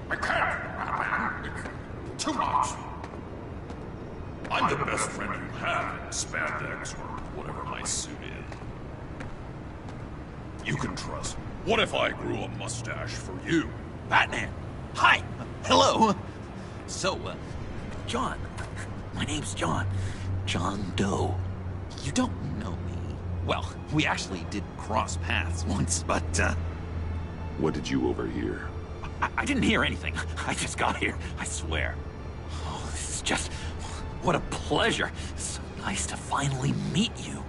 I can't! It's too much! I'm the best friend you have in spandex or whatever my suit is. You can trust me. What if I grew a mustache for you? Batman! Hi! Hello! So, John. My name's John. John Doe. You don't know me. Well, we actually did cross paths once, but, What did you overhear? I didn't hear anything. I just got here, I swear. Oh, this is just... What a pleasure. So nice to finally meet you.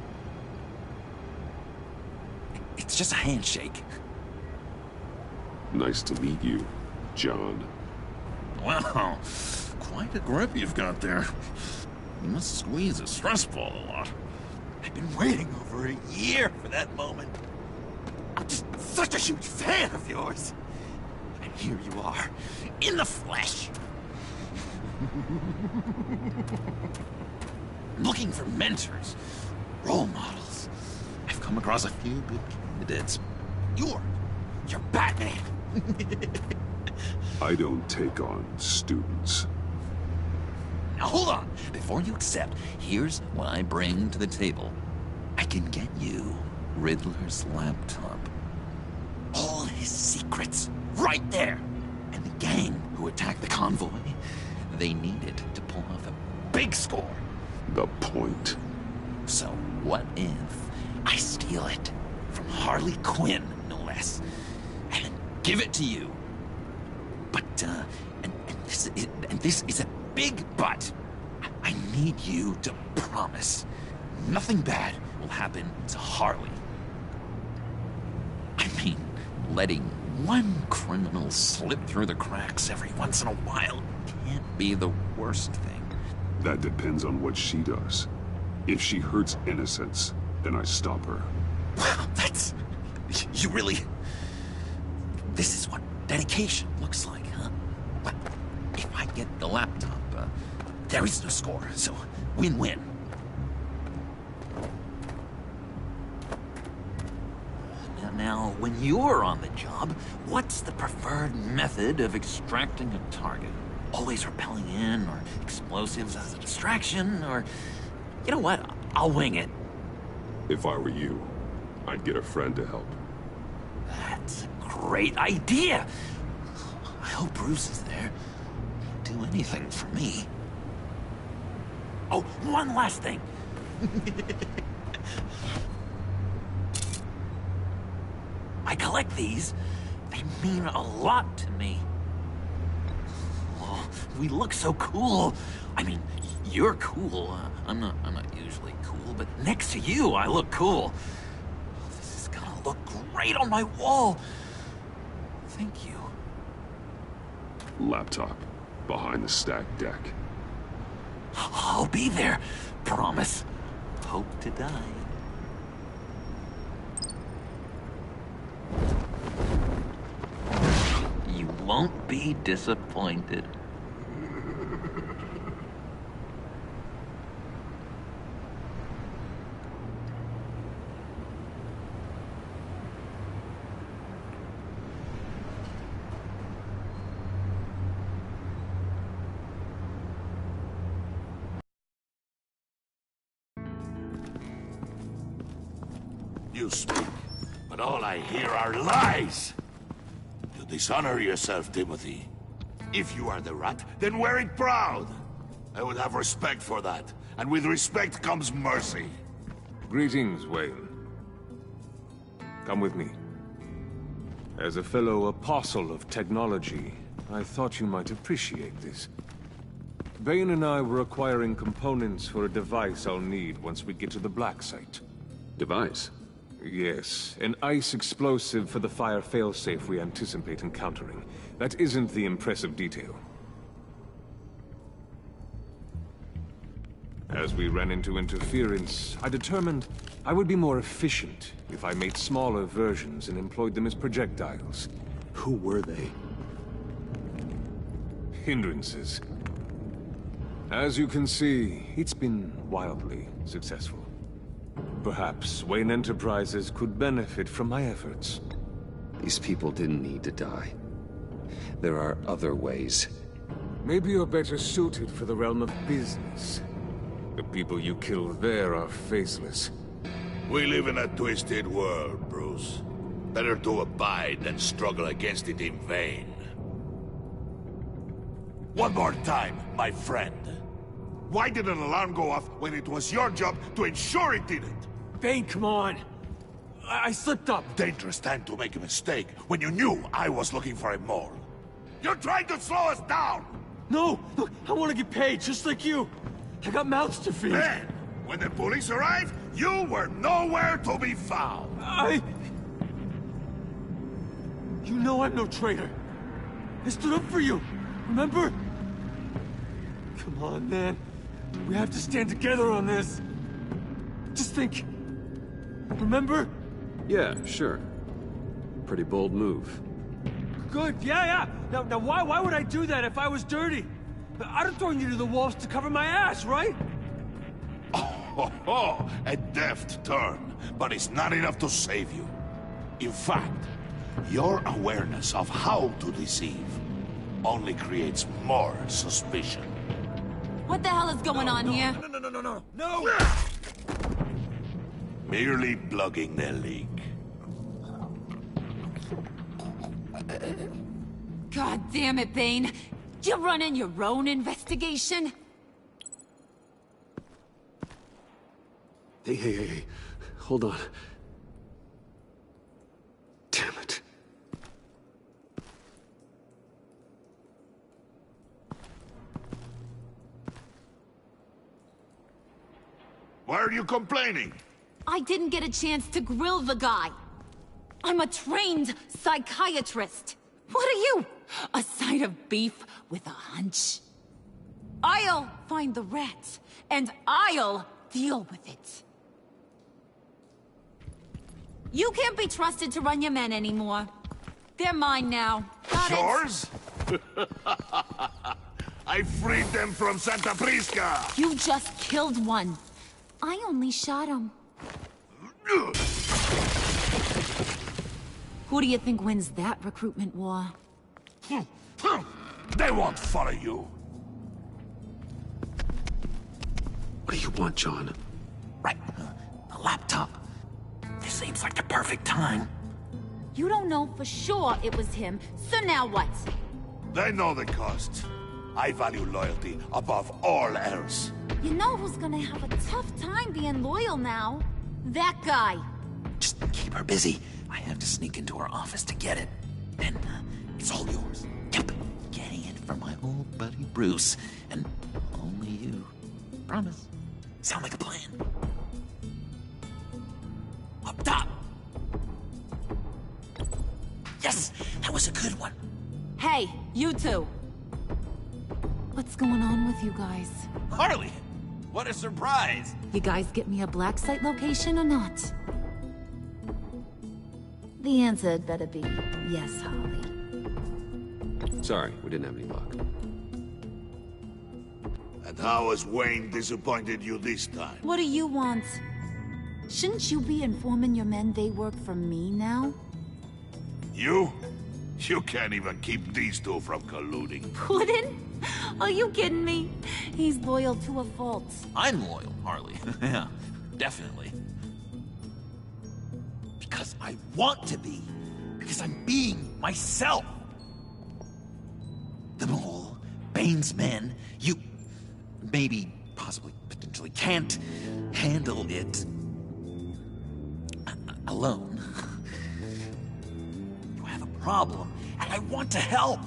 It's just a handshake. Nice to meet you, John. Wow, quite a grip you've got there. You must squeeze a stress ball a lot. I've been waiting over a year for that moment. I'm just such a huge fan of yours. And here you are, in the flesh. Looking for mentors, role models. I've come across a few good candidates. You're Batman. I don't take on students. Now hold on. Before you accept, here's what I bring to the table. I can get you Riddler's laptop. All his secrets, right there. And the gang who attacked the convoy, they needed to pull off a big score. The point. So what if I steal it from Harley Quinn, no less, and then give it to you? But, and this is a big but. I need you to promise nothing bad will happen to Harley. I mean, letting one criminal slip through the cracks every once in a while can't be the worst thing. That depends on what she does. If she hurts innocents, then I stop her. Wow, that's... You really... This is what dedication looks like, huh? Well, if I get the laptop, there is no score, so win-win. Now, when you're on the job, what's the preferred method of extracting a target? Always rappelling in, or explosives as a distraction, or... You know what? I'll wing it. If I were you, I'd get a friend to help. That's a great idea! I hope Bruce is there. He'd do anything for me. Oh, one last thing. I collect these. They mean a lot to me. Oh, we look so cool. I mean, you're cool. I'm not usually cool, but next to you, I look cool. This is gonna look great on my wall. Thank you. Laptop. Behind the stacked deck. I'll be there. Promise. Hope to die. You won't be disappointed. You speak, but all I hear are lies. dishonor yourself, Timothy. If you are the rat, then wear it proud. I would have respect for that. And with respect comes mercy. Greetings, Wayne. Come with me. As a fellow apostle of technology, I thought you might appreciate this. Bane and I were acquiring components for a device I'll need once we get to the Black Site. Device? Yes, an ice explosive for the fire failsafe we anticipate encountering. That isn't the impressive detail. As we ran into interference, I determined I would be more efficient if I made smaller versions and employed them as projectiles. Who were they? Hindrances. As you can see, it's been wildly successful. Perhaps Wayne Enterprises could benefit from my efforts. These people didn't need to die. There are other ways. Maybe you're better suited for the realm of business. The people you kill there are faceless. We live in a twisted world, Bruce. Better to abide than struggle against it in vain. One more time, my friend. Why did an alarm go off when it was your job to ensure it didn't? Bane, come on! I slipped up! Dangerous time to make a mistake when you knew I was looking for a mole. You're trying to slow us down! No! Look, I want to get paid, just like you! I got mouths to feed! Then, when the police arrived, you were nowhere to be found! You know I'm no traitor! I stood up for you, remember? Come on, man. We have to stand together on this. Just think. Remember? Yeah, sure. Pretty bold move. Good, yeah. Now why would I do that if I was dirty? I'd have thrown you to the wolves to cover my ass, right? Oh, a deft turn, but it's not enough to save you. In fact, your awareness of how to deceive only creates more suspicion. What the hell is going on here? No! Merely plugging the leak. God damn it, Bane. You're running your own investigation? Hey. Hold on. Damn it. Why are you complaining? I didn't get a chance to grill the guy. I'm a trained psychiatrist. What are you? A side of beef with a hunch? I'll find the rat, and I'll deal with it. You can't be trusted to run your men anymore. They're mine now. Got Yours? I freed them from Santa Prisca! You just killed one. I only shot him. Who do you think wins that recruitment war? They won't follow you. What do you want, John? Right. A laptop. This seems like the perfect time. You don't know for sure it was him, so now what? They know the cost. I value loyalty above all else. You know who's gonna have a tough time being loyal now? That guy. Just keep her busy. I have to sneak into her office to get it. Then, it's all yours. Yep. Getting it for my old buddy Bruce. And only you. Promise. Sound like a plan? Up top! Yes! That was a good one. Hey, you two. What's going on with you guys? Harley! What a surprise! You guys get me a black site location or not? The answer had better be yes, Harley. Sorry, we didn't have any luck. And how has Wayne disappointed you this time? What do you want? Shouldn't you be informing your men they work for me now? You? You can't even keep these two from colluding. Puddin'? Are you kidding me? He's loyal to a fault. I'm loyal, Harley. Yeah, definitely. Because I want to be. Because I'm being myself. Bane's men. You maybe, possibly, potentially can't handle it alone. You have a problem, and I want to help.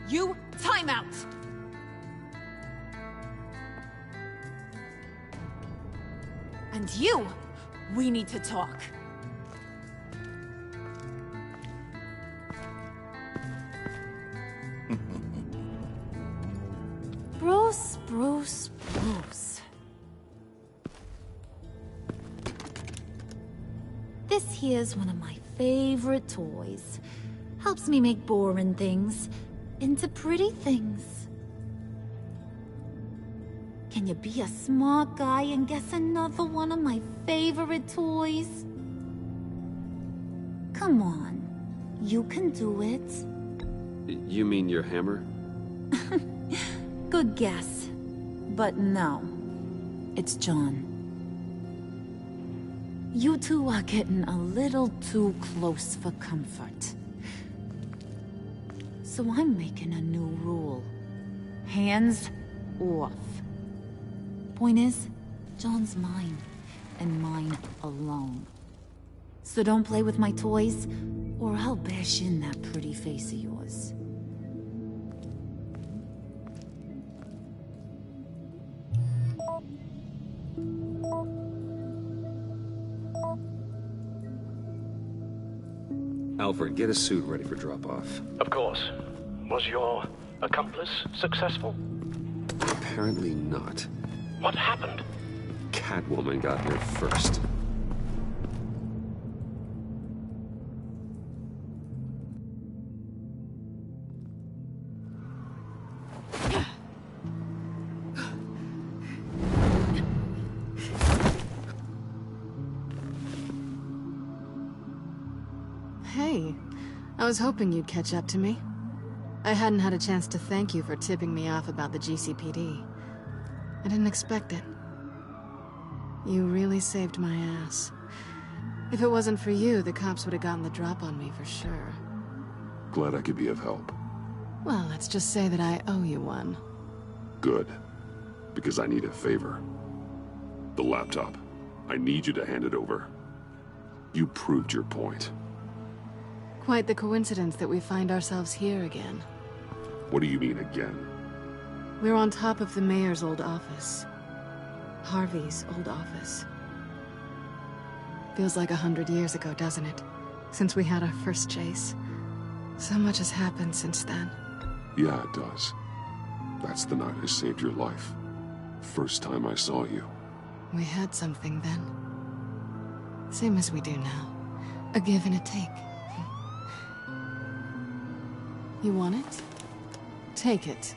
You, time out! And you, we need to talk. Bruce. This here's one of my favorite toys. Helps me make boring things into pretty things. Can you be a smart guy and guess another one of my favorite toys? Come on, you can do it. You mean your hammer? Good guess. But no, it's John. You two are getting a little too close for comfort. So I'm making a new rule. Hands off. Point is, John's mine, and mine alone. So don't play with my toys, or I'll bash in that pretty face of yours. Alfred, get a suit ready for drop-off. Of course. Was your accomplice successful? Apparently not. What happened? Catwoman got here first. Hey, I was hoping you'd catch up to me. I hadn't had a chance to thank you for tipping me off about the GCPD. I didn't expect it. You really saved my ass. If it wasn't for you, the cops would have gotten the drop on me for sure. Glad I could be of help. Well, let's just say that I owe you one. Good. Because I need a favor. The laptop. I need you to hand it over. You proved your point. Quite the coincidence that we find ourselves here again. What do you mean again? We're on top of the mayor's old office. Harvey's old office. Feels like 100 years ago, doesn't it? Since we had our first chase. So much has happened since then. Yeah, it does. That's the night I saved your life. First time I saw you. We had something then. Same as we do now. A give and a take. You want it? Take it.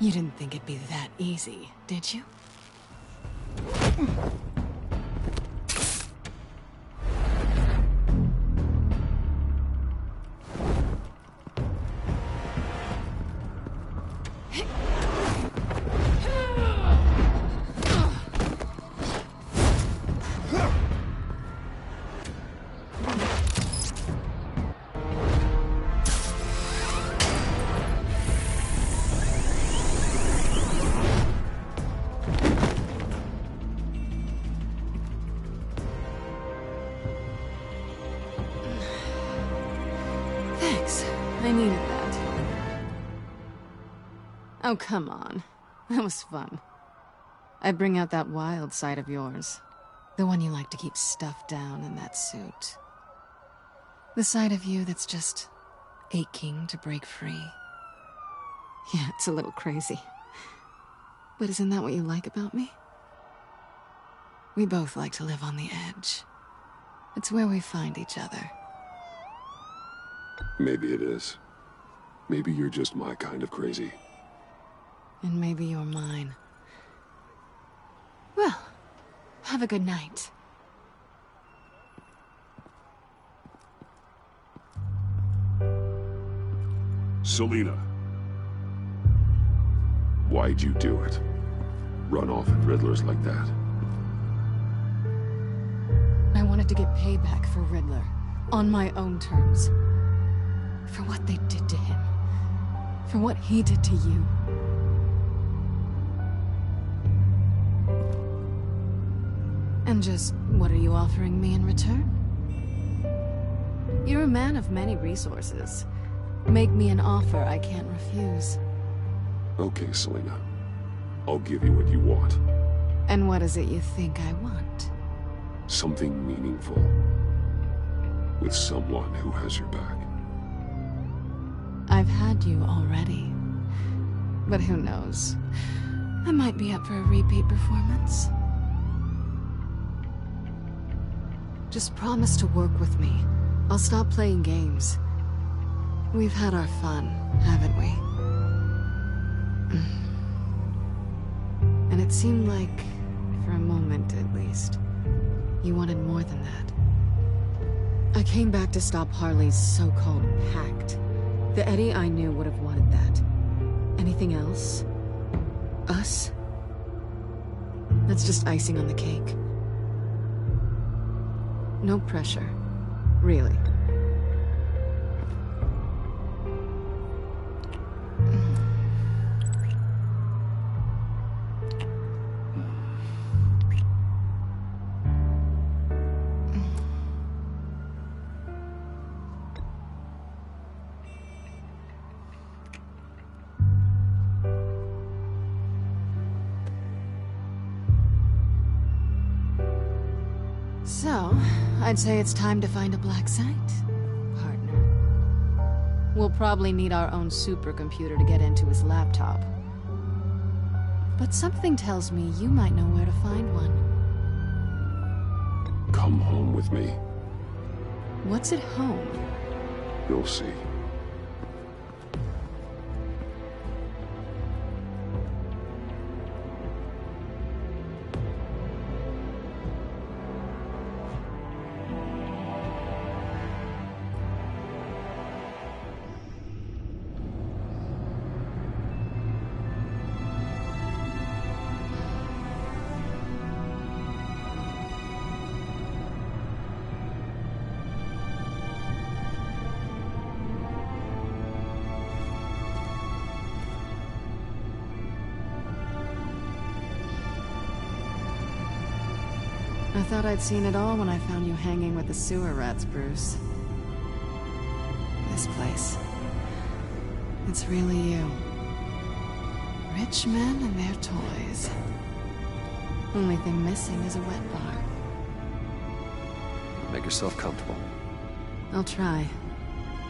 You didn't think it'd be that easy, did you? I needed that. Oh, come on. That was fun. I bring out that wild side of yours. The one you like to keep stuffed down in that suit. The side of you that's just aching to break free. Yeah, it's a little crazy. But isn't that what you like about me? We both like to live on the edge. It's where we find each other. Maybe it is. Maybe you're just my kind of crazy. And maybe you're mine. Well, have a good night. Selina. Why'd you do it? Run off at Riddlers like that? I wanted to get payback for Riddler. On my own terms. For what they did to him. For what he did to you. And just what are you offering me in return? You're a man of many resources. Make me an offer I can't refuse. Okay, Selena. I'll give you what you want. And what is it you think I want? Something meaningful. With someone who has your back. I've had you already. But who knows? I might be up for a repeat performance. Just promise to work with me. I'll stop playing games. We've had our fun, haven't we? And it seemed like, for a moment at least, you wanted more than that. I came back to stop Harley's so-called pact. The Eddie I knew would have wanted that. Anything else? Us? That's just icing on the cake. No pressure. Really. So, I'd say it's time to find a black site, partner. We'll probably need our own supercomputer to get into his laptop. But something tells me you might know where to find one. Come home with me. What's at home? You'll see. I thought I'd seen it all when I found you hanging with the sewer rats, Bruce. This place. It's really you. Rich men and their toys. Only thing missing is a wet bar. Make yourself comfortable. I'll try.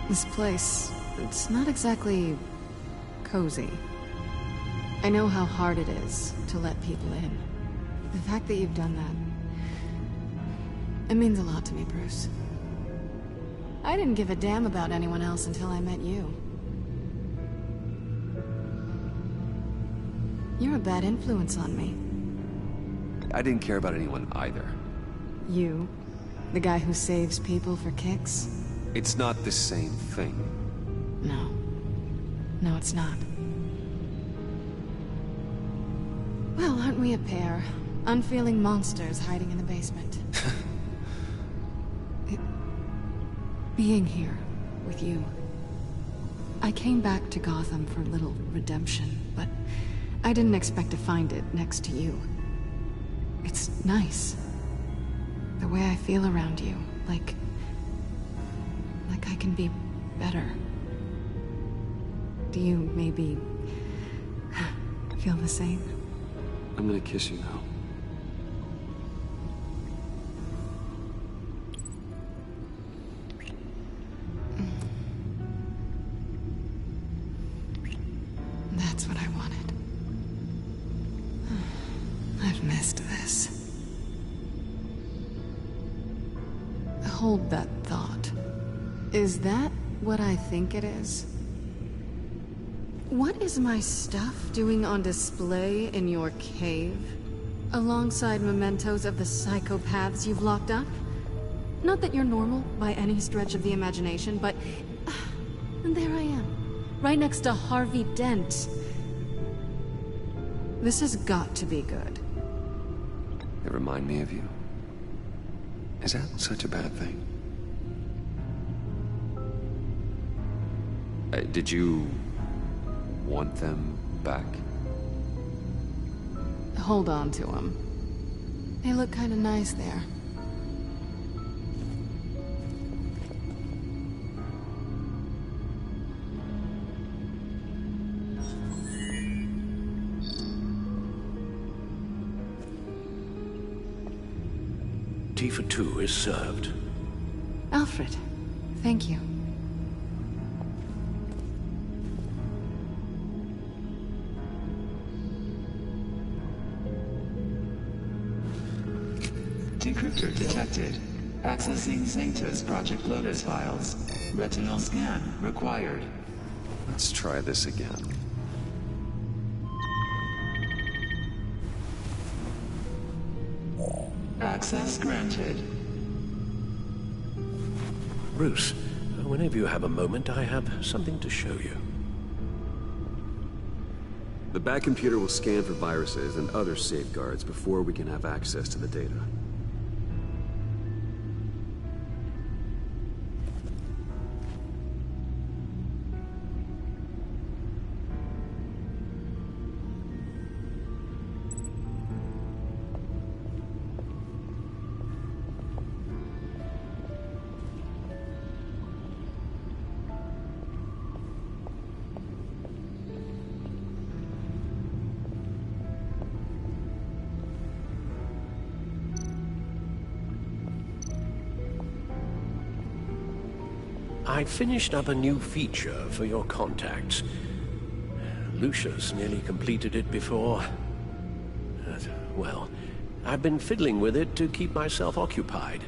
This place, it's not exactly cozy. I know how hard it is to let people in. The fact that you've done that, it means a lot to me, Bruce. I didn't give a damn about anyone else until I met you. You're a bad influence on me. I didn't care about anyone either. You? The guy who saves people for kicks? It's not the same thing. No. No, it's not. Well, aren't we a pair? Unfeeling monsters hiding in the basement. Being here with you. I came back to Gotham for a little redemption, but I didn't expect to find it next to you. It's nice. The way I feel around you, like I can be better. Do you maybe feel the same? I'm gonna kiss you now. That's what I wanted. I've missed this. Hold that thought. Is that what I think it is? What is my stuff doing on display in your cave? Alongside mementos of the psychopaths you've locked up? Not that you're normal by any stretch of the imagination, but... and there I am. Right next to Harvey Dent. This has got to be good. They remind me of you. Is that such a bad thing? Did you want them back? Hold on to them. They look kind of nice there. Tea for two is served. Alfred, thank you. Decryptor detected. Accessing Sanctus Project Lotus files. Retinal scan required. Let's try this again. Access granted. Bruce, whenever you have a moment, I have something to show you. The back computer will scan for viruses and other safeguards before we can have access to the data. I finished up a new feature for your contacts. Lucius nearly completed it before. Well, I've been fiddling with it to keep myself occupied.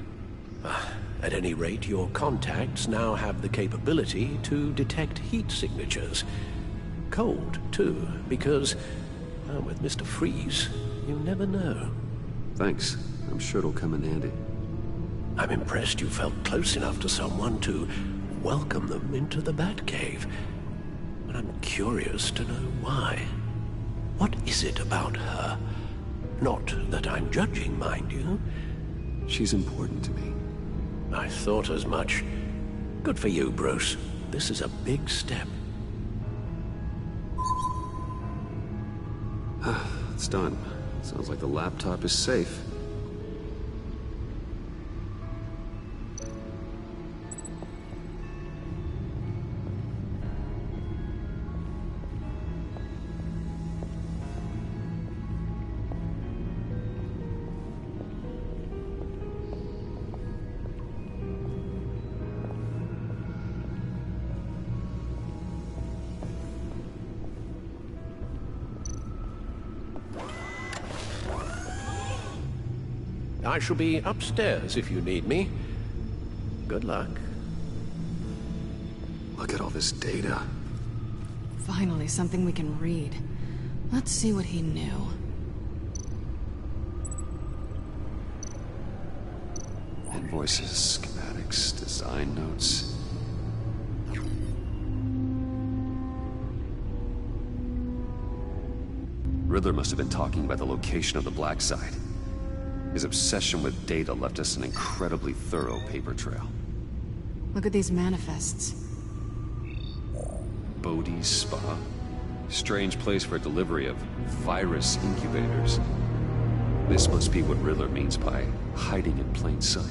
At any rate, your contacts now have the capability to detect heat signatures. Cold, too, because, with Mr. Freeze, you never know. Thanks. I'm sure it'll come in handy. I'm impressed you felt close enough to someone to welcome them into the Batcave. But I'm curious to know why. What is it about her? Not that I'm judging, mind you. She's important to me. I thought as much. Good for you, Bruce. This is a big step. It's done. Sounds like the laptop is safe. I shall be upstairs if you need me. Good luck. Look at all this data. Finally, something we can read. Let's see what he knew. Invoices, schematics, design notes. Riddler must have been talking about the location of the Black Site. His obsession with data left us an incredibly thorough paper trail. Look at these manifests. Bodhi's Spa. Strange place for a delivery of virus incubators. This must be what Riddler means by hiding in plain sight.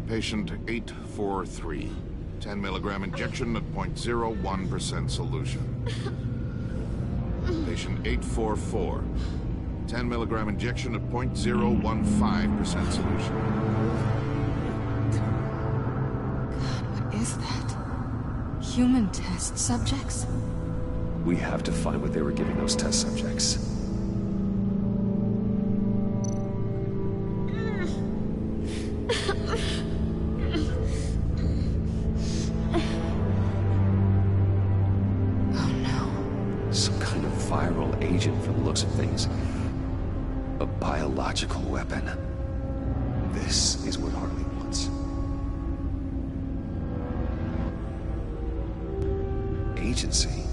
Patient 843. 10 milligram injection at 0.01% solution. Patient 844. 10 milligram injection at 0.015% solution. God, what is that? Human test subjects? We have to find what they were giving those test subjects. From the looks of things. A biological weapon. This is what Harley wants. Agency.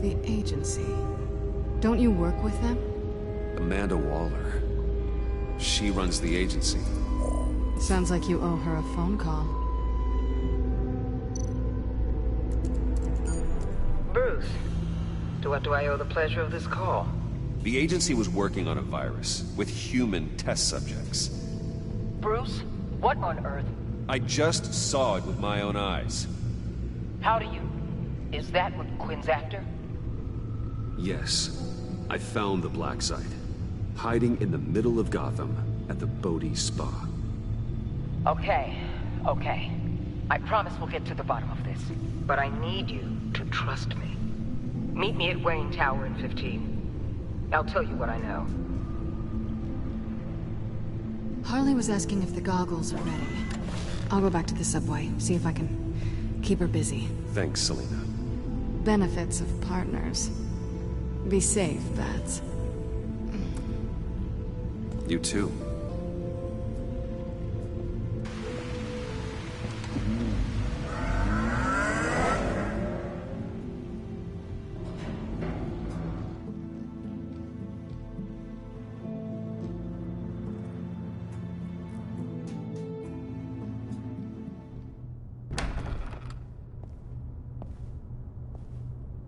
The agency. Don't you work with them? Amanda Waller. She runs the agency. Sounds like you owe her a phone call. Bruce, to what do I owe the pleasure of this call? The agency was working on a virus with human test subjects. Bruce, what on earth? I just saw it with my own eyes. How do you... Is that what Quinn's after? Yes. I found the black site. Hiding in the middle of Gotham at the Bodhi Spa. Okay. I promise we'll get to the bottom of this. But I need you to trust me. Meet me at Wayne Tower in 15. I'll tell you what I know. Harley was asking if the goggles are ready. I'll go back to the subway, see if I can keep her busy. Thanks, Selina. Benefits of partners. Be safe, Bats. You too.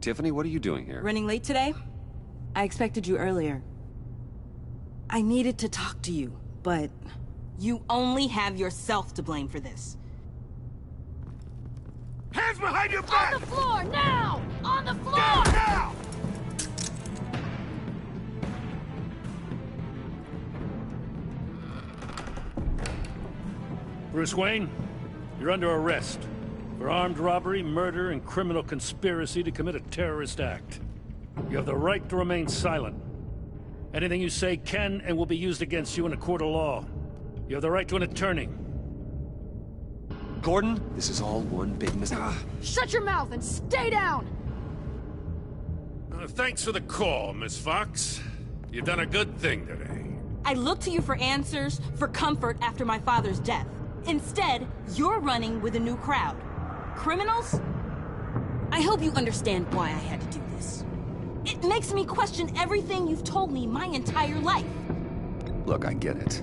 Tiffany, what are you doing here? Running late today? I expected you earlier. I needed to talk to you, but you only have yourself to blame for this. Hands behind your back! On the floor, now! On the floor! Down, now! Bruce Wayne, you're under arrest for armed robbery, murder, and criminal conspiracy to commit a terrorist act. You have the right to remain silent. Anything you say can and will be used against you in a court of law. You have the right to an attorney. Gordon, this is all one big mistake. Shut your mouth and stay down! Thanks for the call, Miss Fox. You've done a good thing today. I looked to you for answers, for comfort after my father's death. Instead, you're running with a new crowd. Criminals? I hope you understand why I had to do this. It makes me question everything you've told me my entire life. Look, I get it.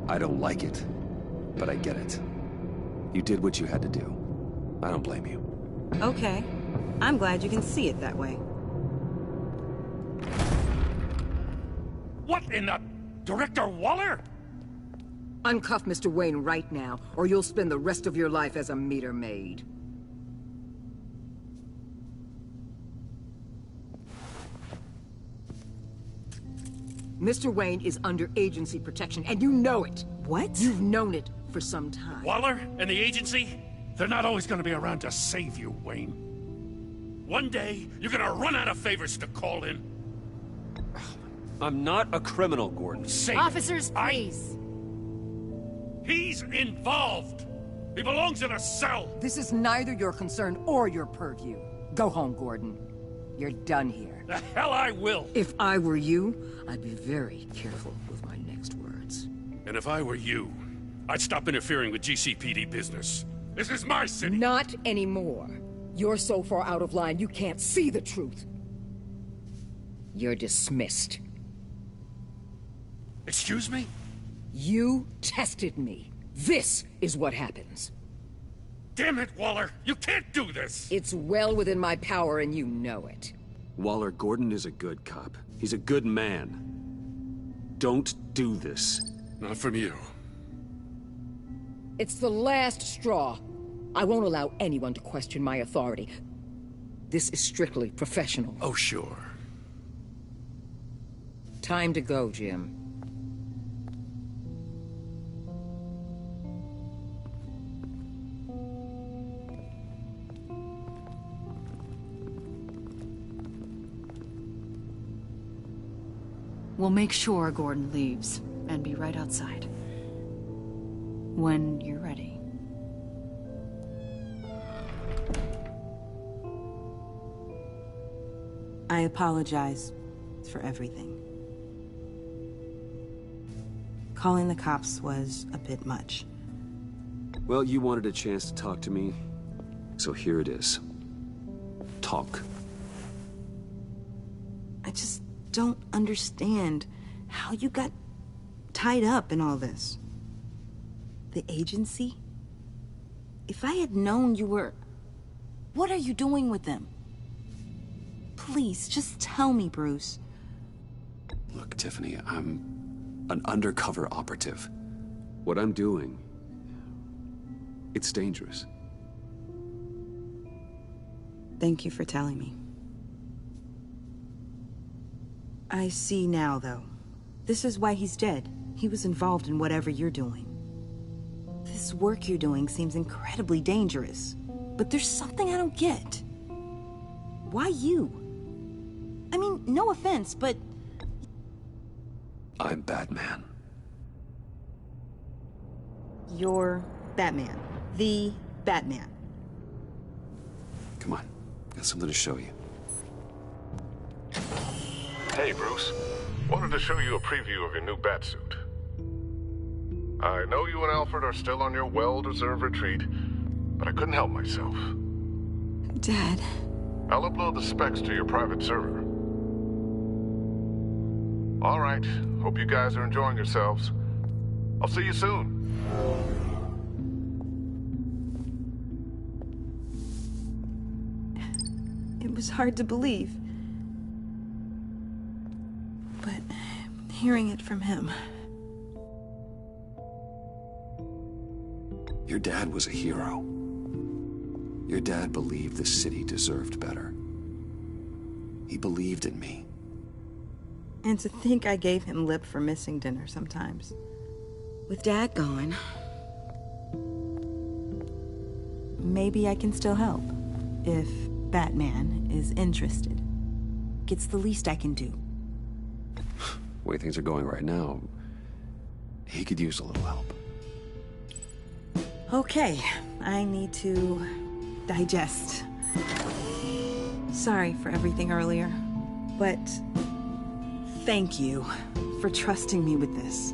I don't like it, but I get it. You did what you had to do. I don't blame you. Okay. I'm glad you can see it that way. What in the... Director Waller? Uncuff Mr. Wayne right now, or you'll spend the rest of your life as a meter maid. Mr. Wayne is under agency protection, and you know it. What? You've known it for some time. Waller and the agency? They're not always gonna be around to save you, Wayne. One day, you're gonna run out of favors to call in. I'm not a criminal, Gordon. Officers, please. He's involved. He belongs in a cell. This is neither your concern or your purview. Go home, Gordon. You're done here. The hell I will. If I were you, I'd be very careful with my next words. And if I were you, I'd stop interfering with GCPD business. This is my city. Not anymore. You're so far out of line, you can't see the truth. You're dismissed. Excuse me? You tested me. This is what happens. Damn it, Waller! You can't do this! It's well within my power, and you know it. Waller, Gordon is a good cop. He's a good man. Don't do this. Not from you. It's the last straw. I won't allow anyone to question my authority. This is strictly professional. Oh, sure. Time to go, Jim. We'll make sure Gordon leaves, and be right outside. When you're ready. I apologize for everything. Calling the cops was a bit much. Well, you wanted a chance to talk to me, so here it is. Talk. I just don't understand how you got tied up in all this. The agency? If I had known you were... What are you doing with them? Please, just tell me, Bruce. Look, Tiffany, I'm an undercover operative. What I'm doing, it's dangerous. Thank you for telling me. I see now, though. This is why he's dead. He was involved in whatever you're doing. This work you're doing seems incredibly dangerous. But there's something I don't get. Why you? I mean, no offense, but... I'm Batman. You're Batman. The Batman. Come on, got something to show you. Hey, Bruce. Wanted to show you a preview of your new Batsuit. I know you and Alfred are still on your well-deserved retreat, but I couldn't help myself. Dad. I'll upload the specs to your private server. All right. Hope you guys are enjoying yourselves. I'll see you soon. It was hard to believe. But hearing it from him... Your dad was a hero. Your dad believed the city deserved better. He believed in me. And to think I gave him lip for missing dinner sometimes. With Dad gone... maybe I can still help. If Batman is interested. It's the least I can do. The way things are going right now, he could use a little help. Okay, I need to digest. Sorry for everything earlier, but thank you for trusting me with this.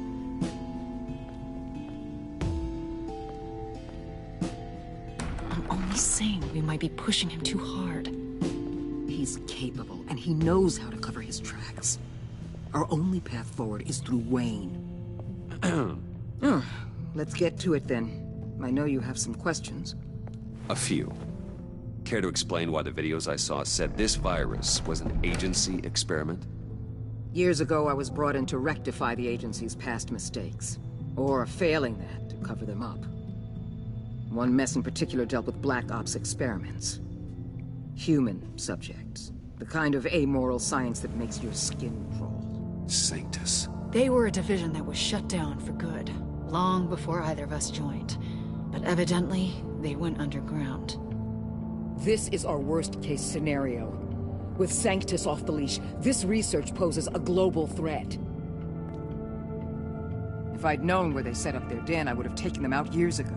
I'm only saying we might be pushing him too hard. He's capable, and he knows how to cover his tracks. Our only path forward is through Wayne. Let's get to it then. I know you have some questions. A few. Care to explain why the videos I saw said this virus was an agency experiment? Years ago, I was brought in to rectify the agency's past mistakes. Or, failing that, to cover them up. One mess in particular dealt with Black Ops experiments. Human subjects. The kind of amoral science that makes your skin crawl. Sanctus. They were a division that was shut down for good, long before either of us joined. But evidently, they went underground. This is our worst-case scenario. With Sanctus off the leash, this research poses a global threat. If I'd known where they set up their den, I would have taken them out years ago.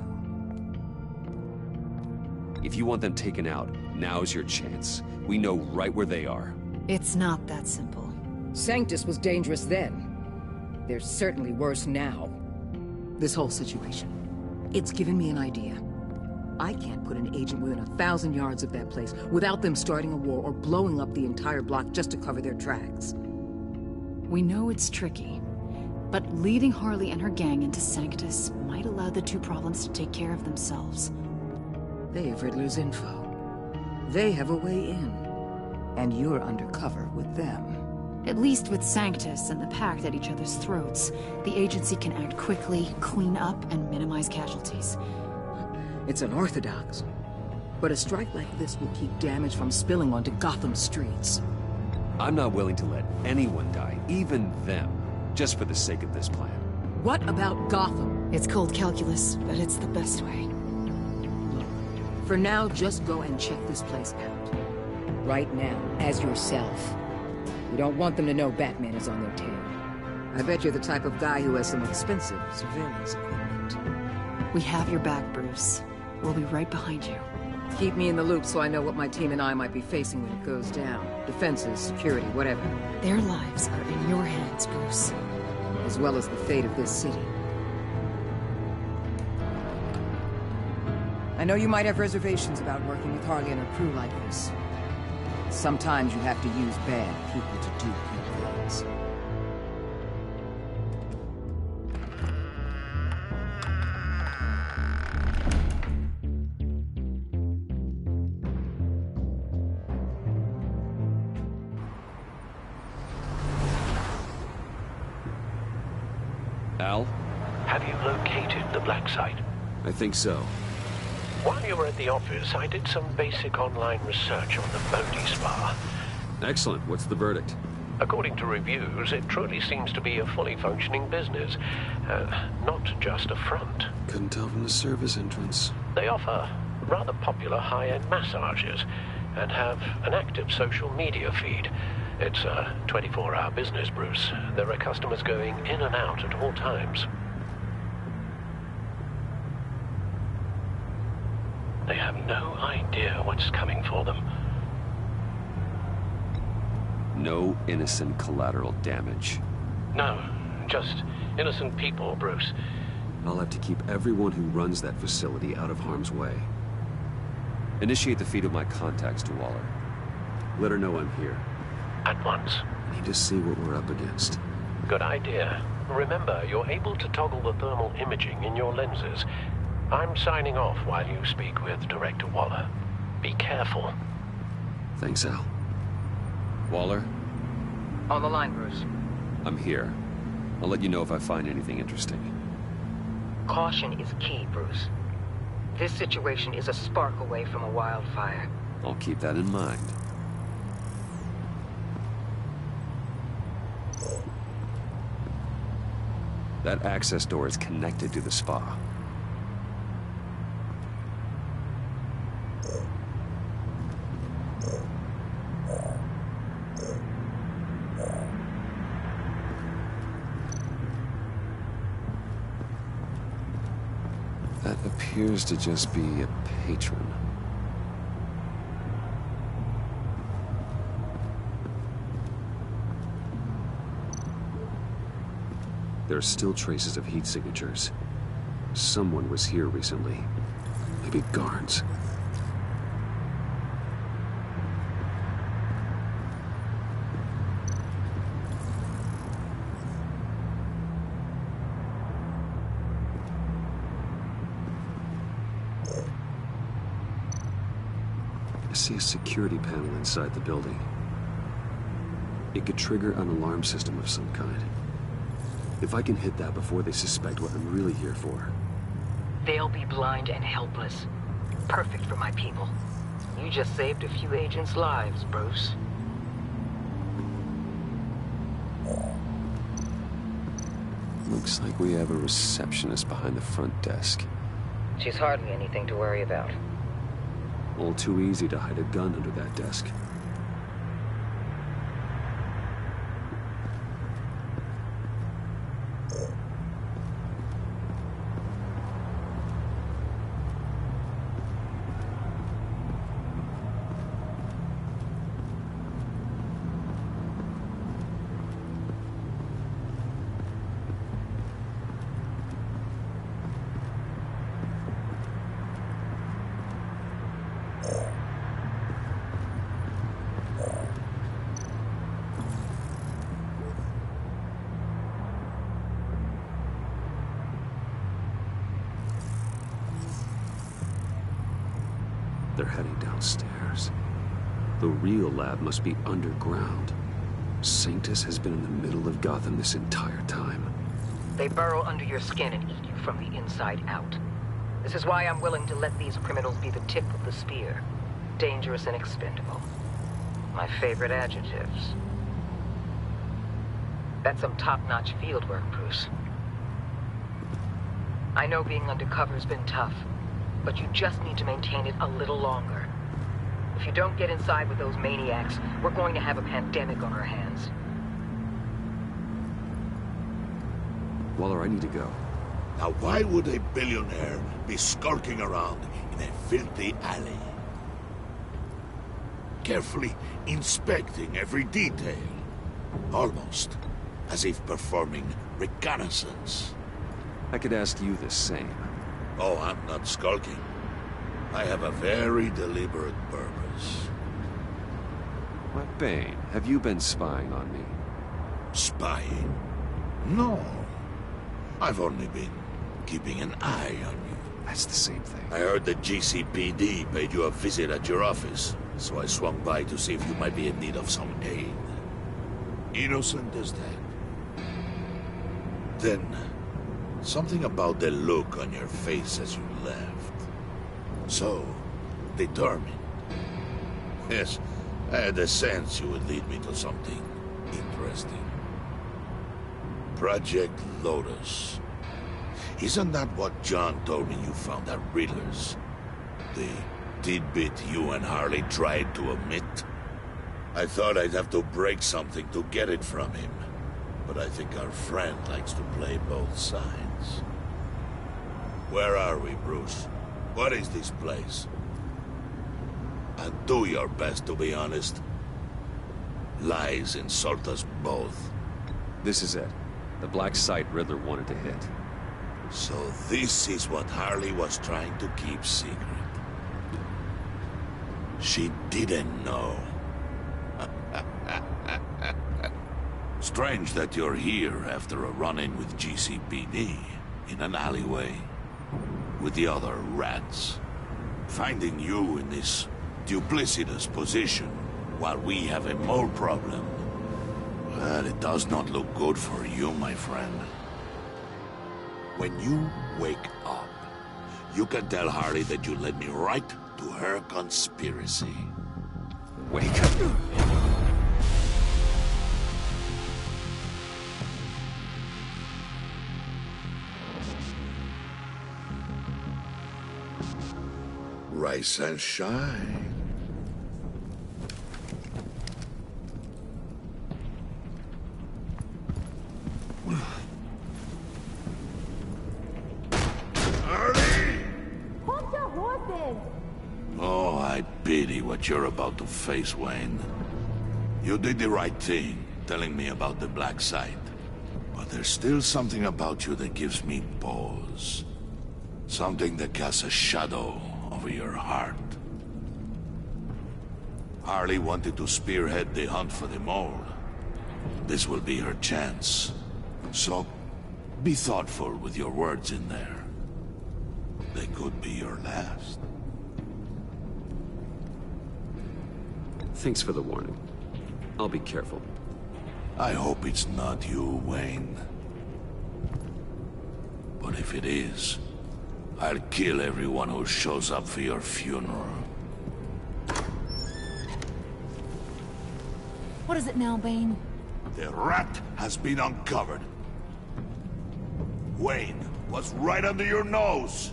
If you want them taken out, now's your chance. We know right where they are. It's not that simple. Sanctus was dangerous then. They're certainly worse now. This whole situation, it's given me an idea. I can't put an agent within 1,000 yards of that place without them starting a war or blowing up the entire block just to cover their tracks. We know it's tricky, but leading Harley and her gang into Sanctus might allow the two problems to take care of themselves. They have Riddler's info. They have a way in. And you're undercover with them. At least with Sanctus and the Pact at each other's throats, the agency can act quickly, clean up, and minimize casualties. It's unorthodox. But a strike like this will keep damage from spilling onto Gotham's streets. I'm not willing to let anyone die, even them, just for the sake of this plan. What about Gotham? It's cold calculus, but it's the best way. For now, just go and check this place out. Right now, as yourself. We don't want them to know Batman is on their tail. I bet you're the type of guy who has some expensive surveillance equipment. We have your back, Bruce. We'll be right behind you. Keep me in the loop so I know what my team and I might be facing when it goes down. Defenses, security, whatever. Their lives are in your hands, Bruce. As well as the fate of this city. I know you might have reservations about working with Harley and her crew like this. Sometimes you have to use bad people to do good things. Al? Have you located the black site? I think so. While you were at the office, I did some basic online research on the Bodhi Spa. Excellent. What's the verdict? According to reviews, it truly seems to be a fully functioning business. Not just a front. Couldn't tell from the service entrance. They offer rather popular high-end massages and have an active social media feed. It's a 24-hour business, Bruce. There are customers going in and out at all times. They have no idea what's coming for them. No innocent collateral damage. No, just innocent people, Bruce. I'll have to keep everyone who runs that facility out of harm's way. Initiate the feed of my contacts to Waller. Let her know I'm here. At once. I need to see what we're up against. Good idea. Remember, you're able to toggle the thermal imaging in your lenses. I'm signing off while you speak with Director Waller. Be careful. Thanks, Al. Waller? On the line, Bruce. I'm here. I'll let you know if I find anything interesting. Caution is key, Bruce. This situation is a spark away from a wildfire. I'll keep that in mind. That access door is connected to the spa. That appears to just be a patron. There are still traces of heat signatures. Someone was here recently. Maybe guards. I see a security panel inside the building. It could trigger an alarm system of some kind. If I can hit that before they suspect what I'm really here for. They'll be blind and helpless. Perfect for my people. You just saved a few agents' lives, Bruce. Looks like we have a receptionist behind the front desk. She's hardly anything to worry about. All too easy to hide a gun under that desk. They're heading downstairs. The real lab must be underground. Sanctus has been in the middle of Gotham this entire time. They burrow under your skin and eat you from the inside out. This is why I'm willing to let these criminals be the tip of the spear. Dangerous and expendable. My favorite adjectives. That's some top-notch field work, Bruce. I know being undercover's been tough, but you just need to maintain it a little longer. If you don't get inside with those maniacs, we're going to have a pandemic on our hands. Waller, I need to go. Now why would a billionaire be skulking around in a filthy alley? Carefully inspecting every detail. Almost as if performing reconnaissance. I could ask you the same. Oh, I'm not skulking. I have a very deliberate purpose. Bane, have you been spying on me? Spying? No. I've only been keeping an eye on you. That's the same thing. I heard the GCPD paid you a visit at your office, so I swung by to see if you might be in need of some aid. Innocent as that. Then, something about the look on your face as you left. So, determined. Yes, I had a sense you would lead me to something interesting. Project Lotus. Isn't that what John told me you found at Riddler's? The tidbit you and Harley tried to omit? I thought I'd have to break something to get it from him. But I think our friend likes to play both sides. Where are we, Bruce? What is this place? And do your best to be honest. Lies insult us both. This is it. The black site Riddler wanted to hit. So this is what Harley was trying to keep secret. She didn't know. Strange that you're here after a run-in with GCPD in an alleyway with the other rats. Finding you in this duplicitous position while we have a mole problem. Well, it does not look good for you, my friend. When you wake up, you can tell Harley that you led me right to her conspiracy. Wake up. Rise and shine. Oh, I pity what you're about to face, Wayne. You did the right thing, telling me about the black site. But there's still something about you that gives me pause. Something that casts a shadow over your heart. Harley wanted to spearhead the hunt for the mole. This will be her chance. So, be thoughtful with your words in there. They could be your last. Thanks for the warning. I'll be careful. I hope it's not you, Wayne. But if it is, I'll kill everyone who shows up for your funeral. What is it now, Bane? The rat has been uncovered. Wayne was right under your nose.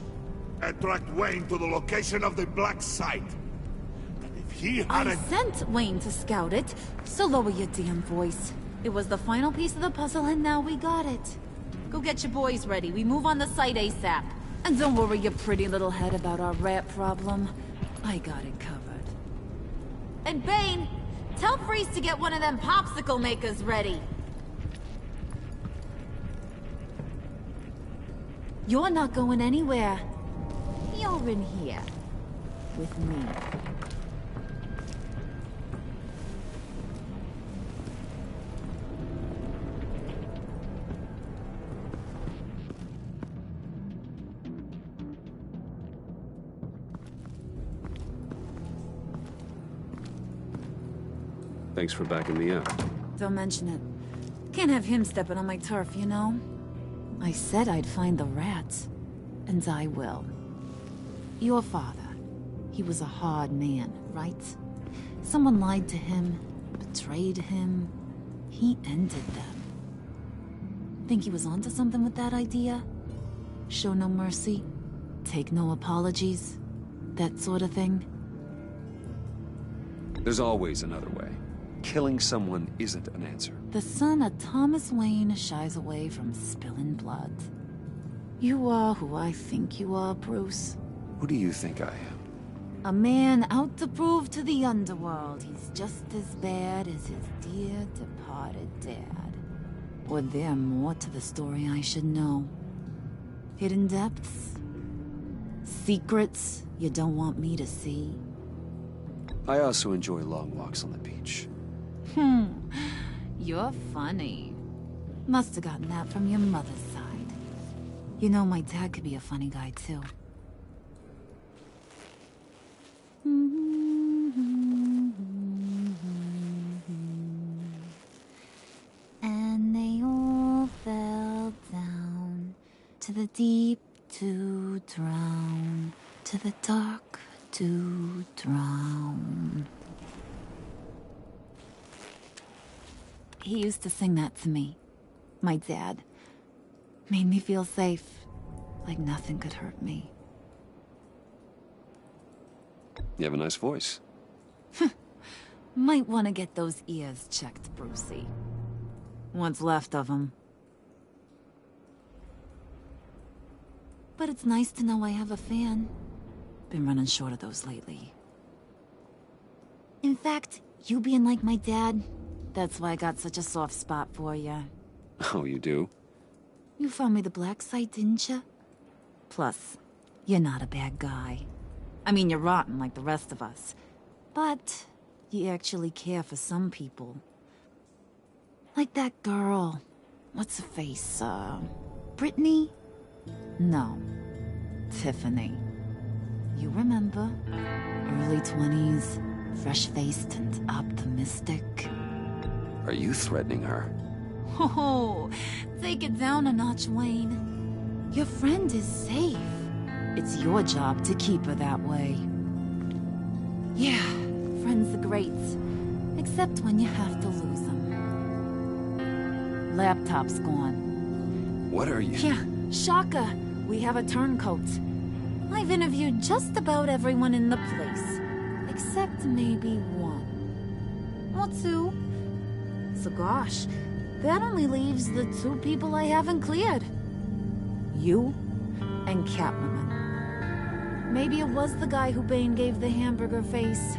I tracked Wayne to the location of the black site. And if he hadn't... I sent Wayne to scout it, so lower your damn voice. It was the final piece of the puzzle, and now we got it. Go get your boys ready. We move on the site ASAP. And don't worry your pretty little head about our rat problem. I got it covered. And Bane, tell Freeze to get one of them popsicle makers ready. You're not going anywhere. You're in here. With me. Thanks for backing me up. Don't mention it. Can't have him stepping on my turf, you know? I said I'd find the rats. And I will. Your father. He was a hard man, right? Someone lied to him, betrayed him. He ended them. Think he was onto something with that idea? Show no mercy? Take no apologies? That sort of thing? There's always another way. Killing someone isn't an answer. The son of Thomas Wayne shies away from spilling blood. You are who I think you are, Bruce. Who do you think I am? A man out to prove to the underworld he's just as bad as his dear departed dad. Or there more to the story I should know. Hidden depths? Secrets you don't want me to see? I also enjoy long walks on the beach. You're funny. Must have gotten that from your mother's side. You know, my dad could be a funny guy, too. And they all fell down to the deep to drown, to the dark to drown. He used to sing that to me. My dad. Made me feel safe. Like nothing could hurt me. You have a nice voice. Might want to get those ears checked, Brucey. What's left of them. But it's nice to know I have a fan. Been running short of those lately. In fact, you being like my dad, that's why I got such a soft spot for you. Oh, you do? You found me the black site, didn't you? Plus, you're not a bad guy. I mean, you're rotten like the rest of us. But you actually care for some people. Like that girl. What's her face? Brittany? No. Tiffany. You remember? Early 20s, fresh-faced and optimistic. Are you threatening her? Oh, take it down a notch, Wayne. Your friend is safe. It's your job to keep her that way. Yeah, friends are great. Except when you have to lose them. Laptop's gone. What are you? Yeah, shocker. We have a turncoat. I've interviewed just about everyone in the place. Except maybe one. Or two. So gosh, that only leaves the two people I haven't cleared. You and Catwoman. Maybe it was the guy who Bane gave the hamburger face.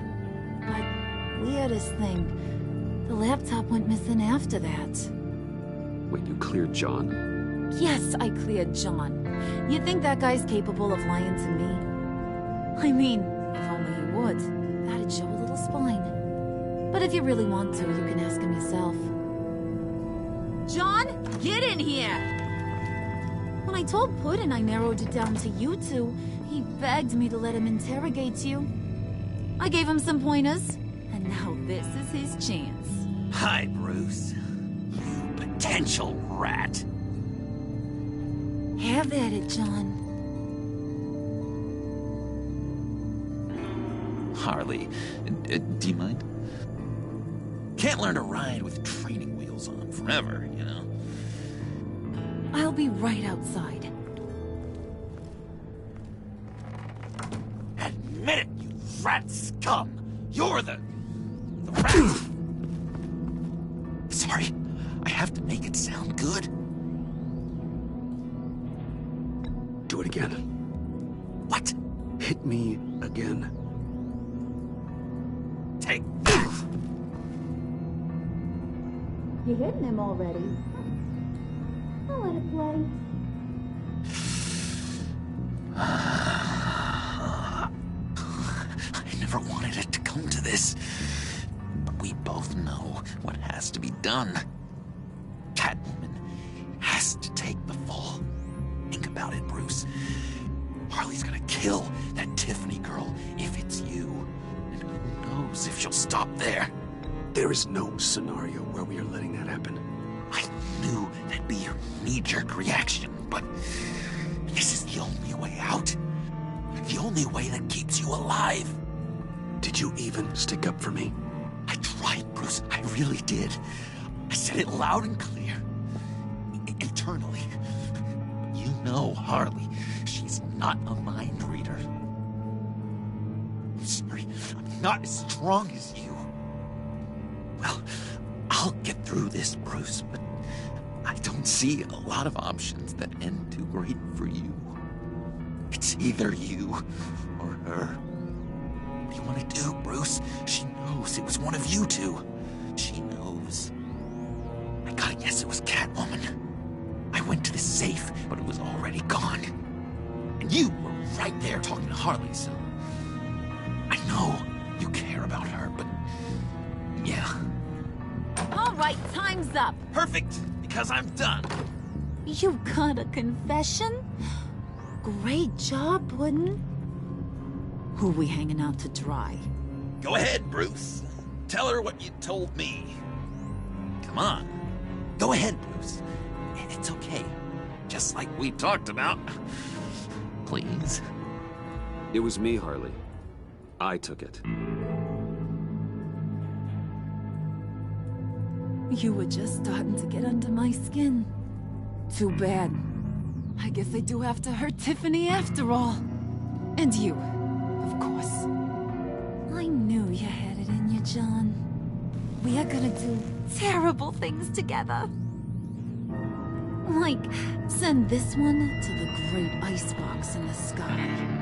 But weirdest thing, the laptop went missing after that. Wait, you cleared John? Yes, I cleared John. You think that guy's capable of lying to me? I mean, if only he would. That'd show a little spine. But if you really want to, you can ask him yourself. John, get in here! When I told Puddin' I narrowed it down to you two, he begged me to let him interrogate you. I gave him some pointers, and now this is his chance. Hi, Bruce. You potential rat. Have at it, John. Harley, do you mind? Can't learn to ride with training wheels on forever, you know? I'll be right outside. Admit it, you rat scum! You're the rat! Sorry, I have to make it sound good. Do it again. What? Hit me again. Take that! You're hitting him already. I'll let it play. I never wanted it to come to this. But we both know what has to be done. Catwoman has to take the fall. Think about it, Bruce. Harley's gonna kill that Tiffany girl if it's you. And who knows if she'll stop there. There is no scenario where we are letting that happen. I knew that'd be your knee-jerk reaction, but this is the only way out. The only way that keeps you alive. Did you even stick up for me? I tried, Bruce. I really did. I said it loud and clear. Internally. You know Harley. She's not a mind reader. I'm sorry. I'm not as strong as you. Well, I'll get through this, Bruce, but I don't see a lot of options that end too great for you. It's either you or her. What do you want to do, Bruce? She knows it was one of you two. She knows. I gotta guess it was Catwoman. I went to the safe, but it was already gone. And you were right there talking to Harley, so... I know you care about her, but... yeah, right, time's up. Perfect, because I'm done. You got a confession? Great job, Puddin'. Who we hanging out to dry? Go ahead, Bruce. Tell her what you told me. Come on. Go ahead, Bruce. It's okay. Just like we talked about. Please. It was me, Harley. I took it. You were just starting to get under my skin. Too bad. I guess I do have to hurt Tiffany after all. And you, of course. I knew you had it in you, John. We are gonna do terrible things together. Like, send this one to the great icebox in the sky.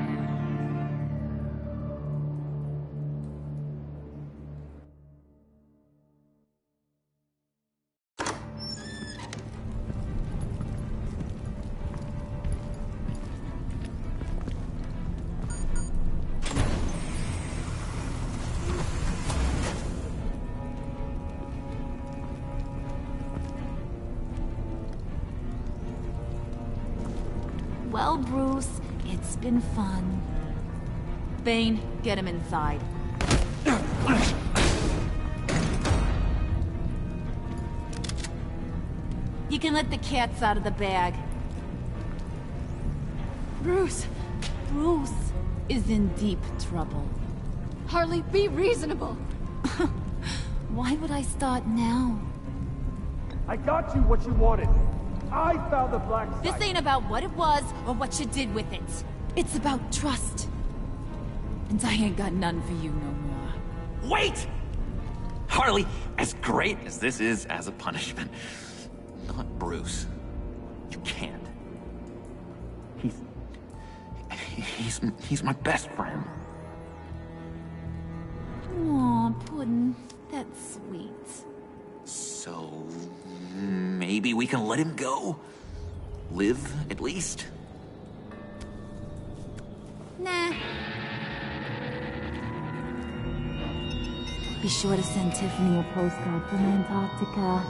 Well, Bruce, it's been fun. Bane, get him inside. You can let the cats out of the bag. Bruce! Bruce is in deep trouble. Harley, be reasonable. Why would I start now? I got you what you wanted. I found the black site. This ain't about what it was or what you did with it. It's about trust. And I ain't got none for you no more. Wait! Harley, as great as this is as a punishment, not Bruce. You can't. He's my best friend. Aw, Puddin', that's sweet. So maybe we can let him go? Live, at least? Nah. Be sure to send Tiffany a postcard from Antarctica.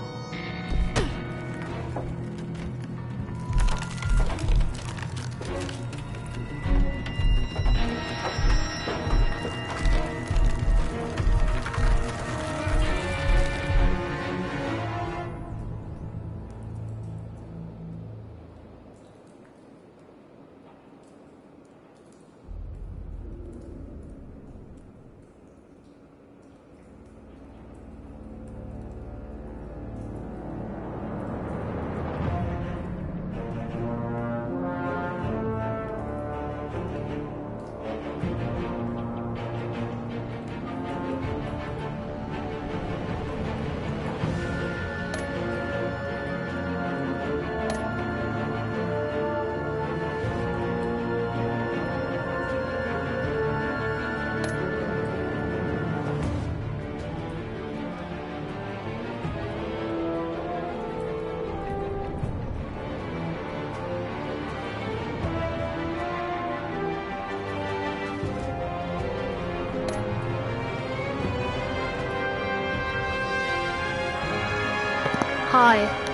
Hi.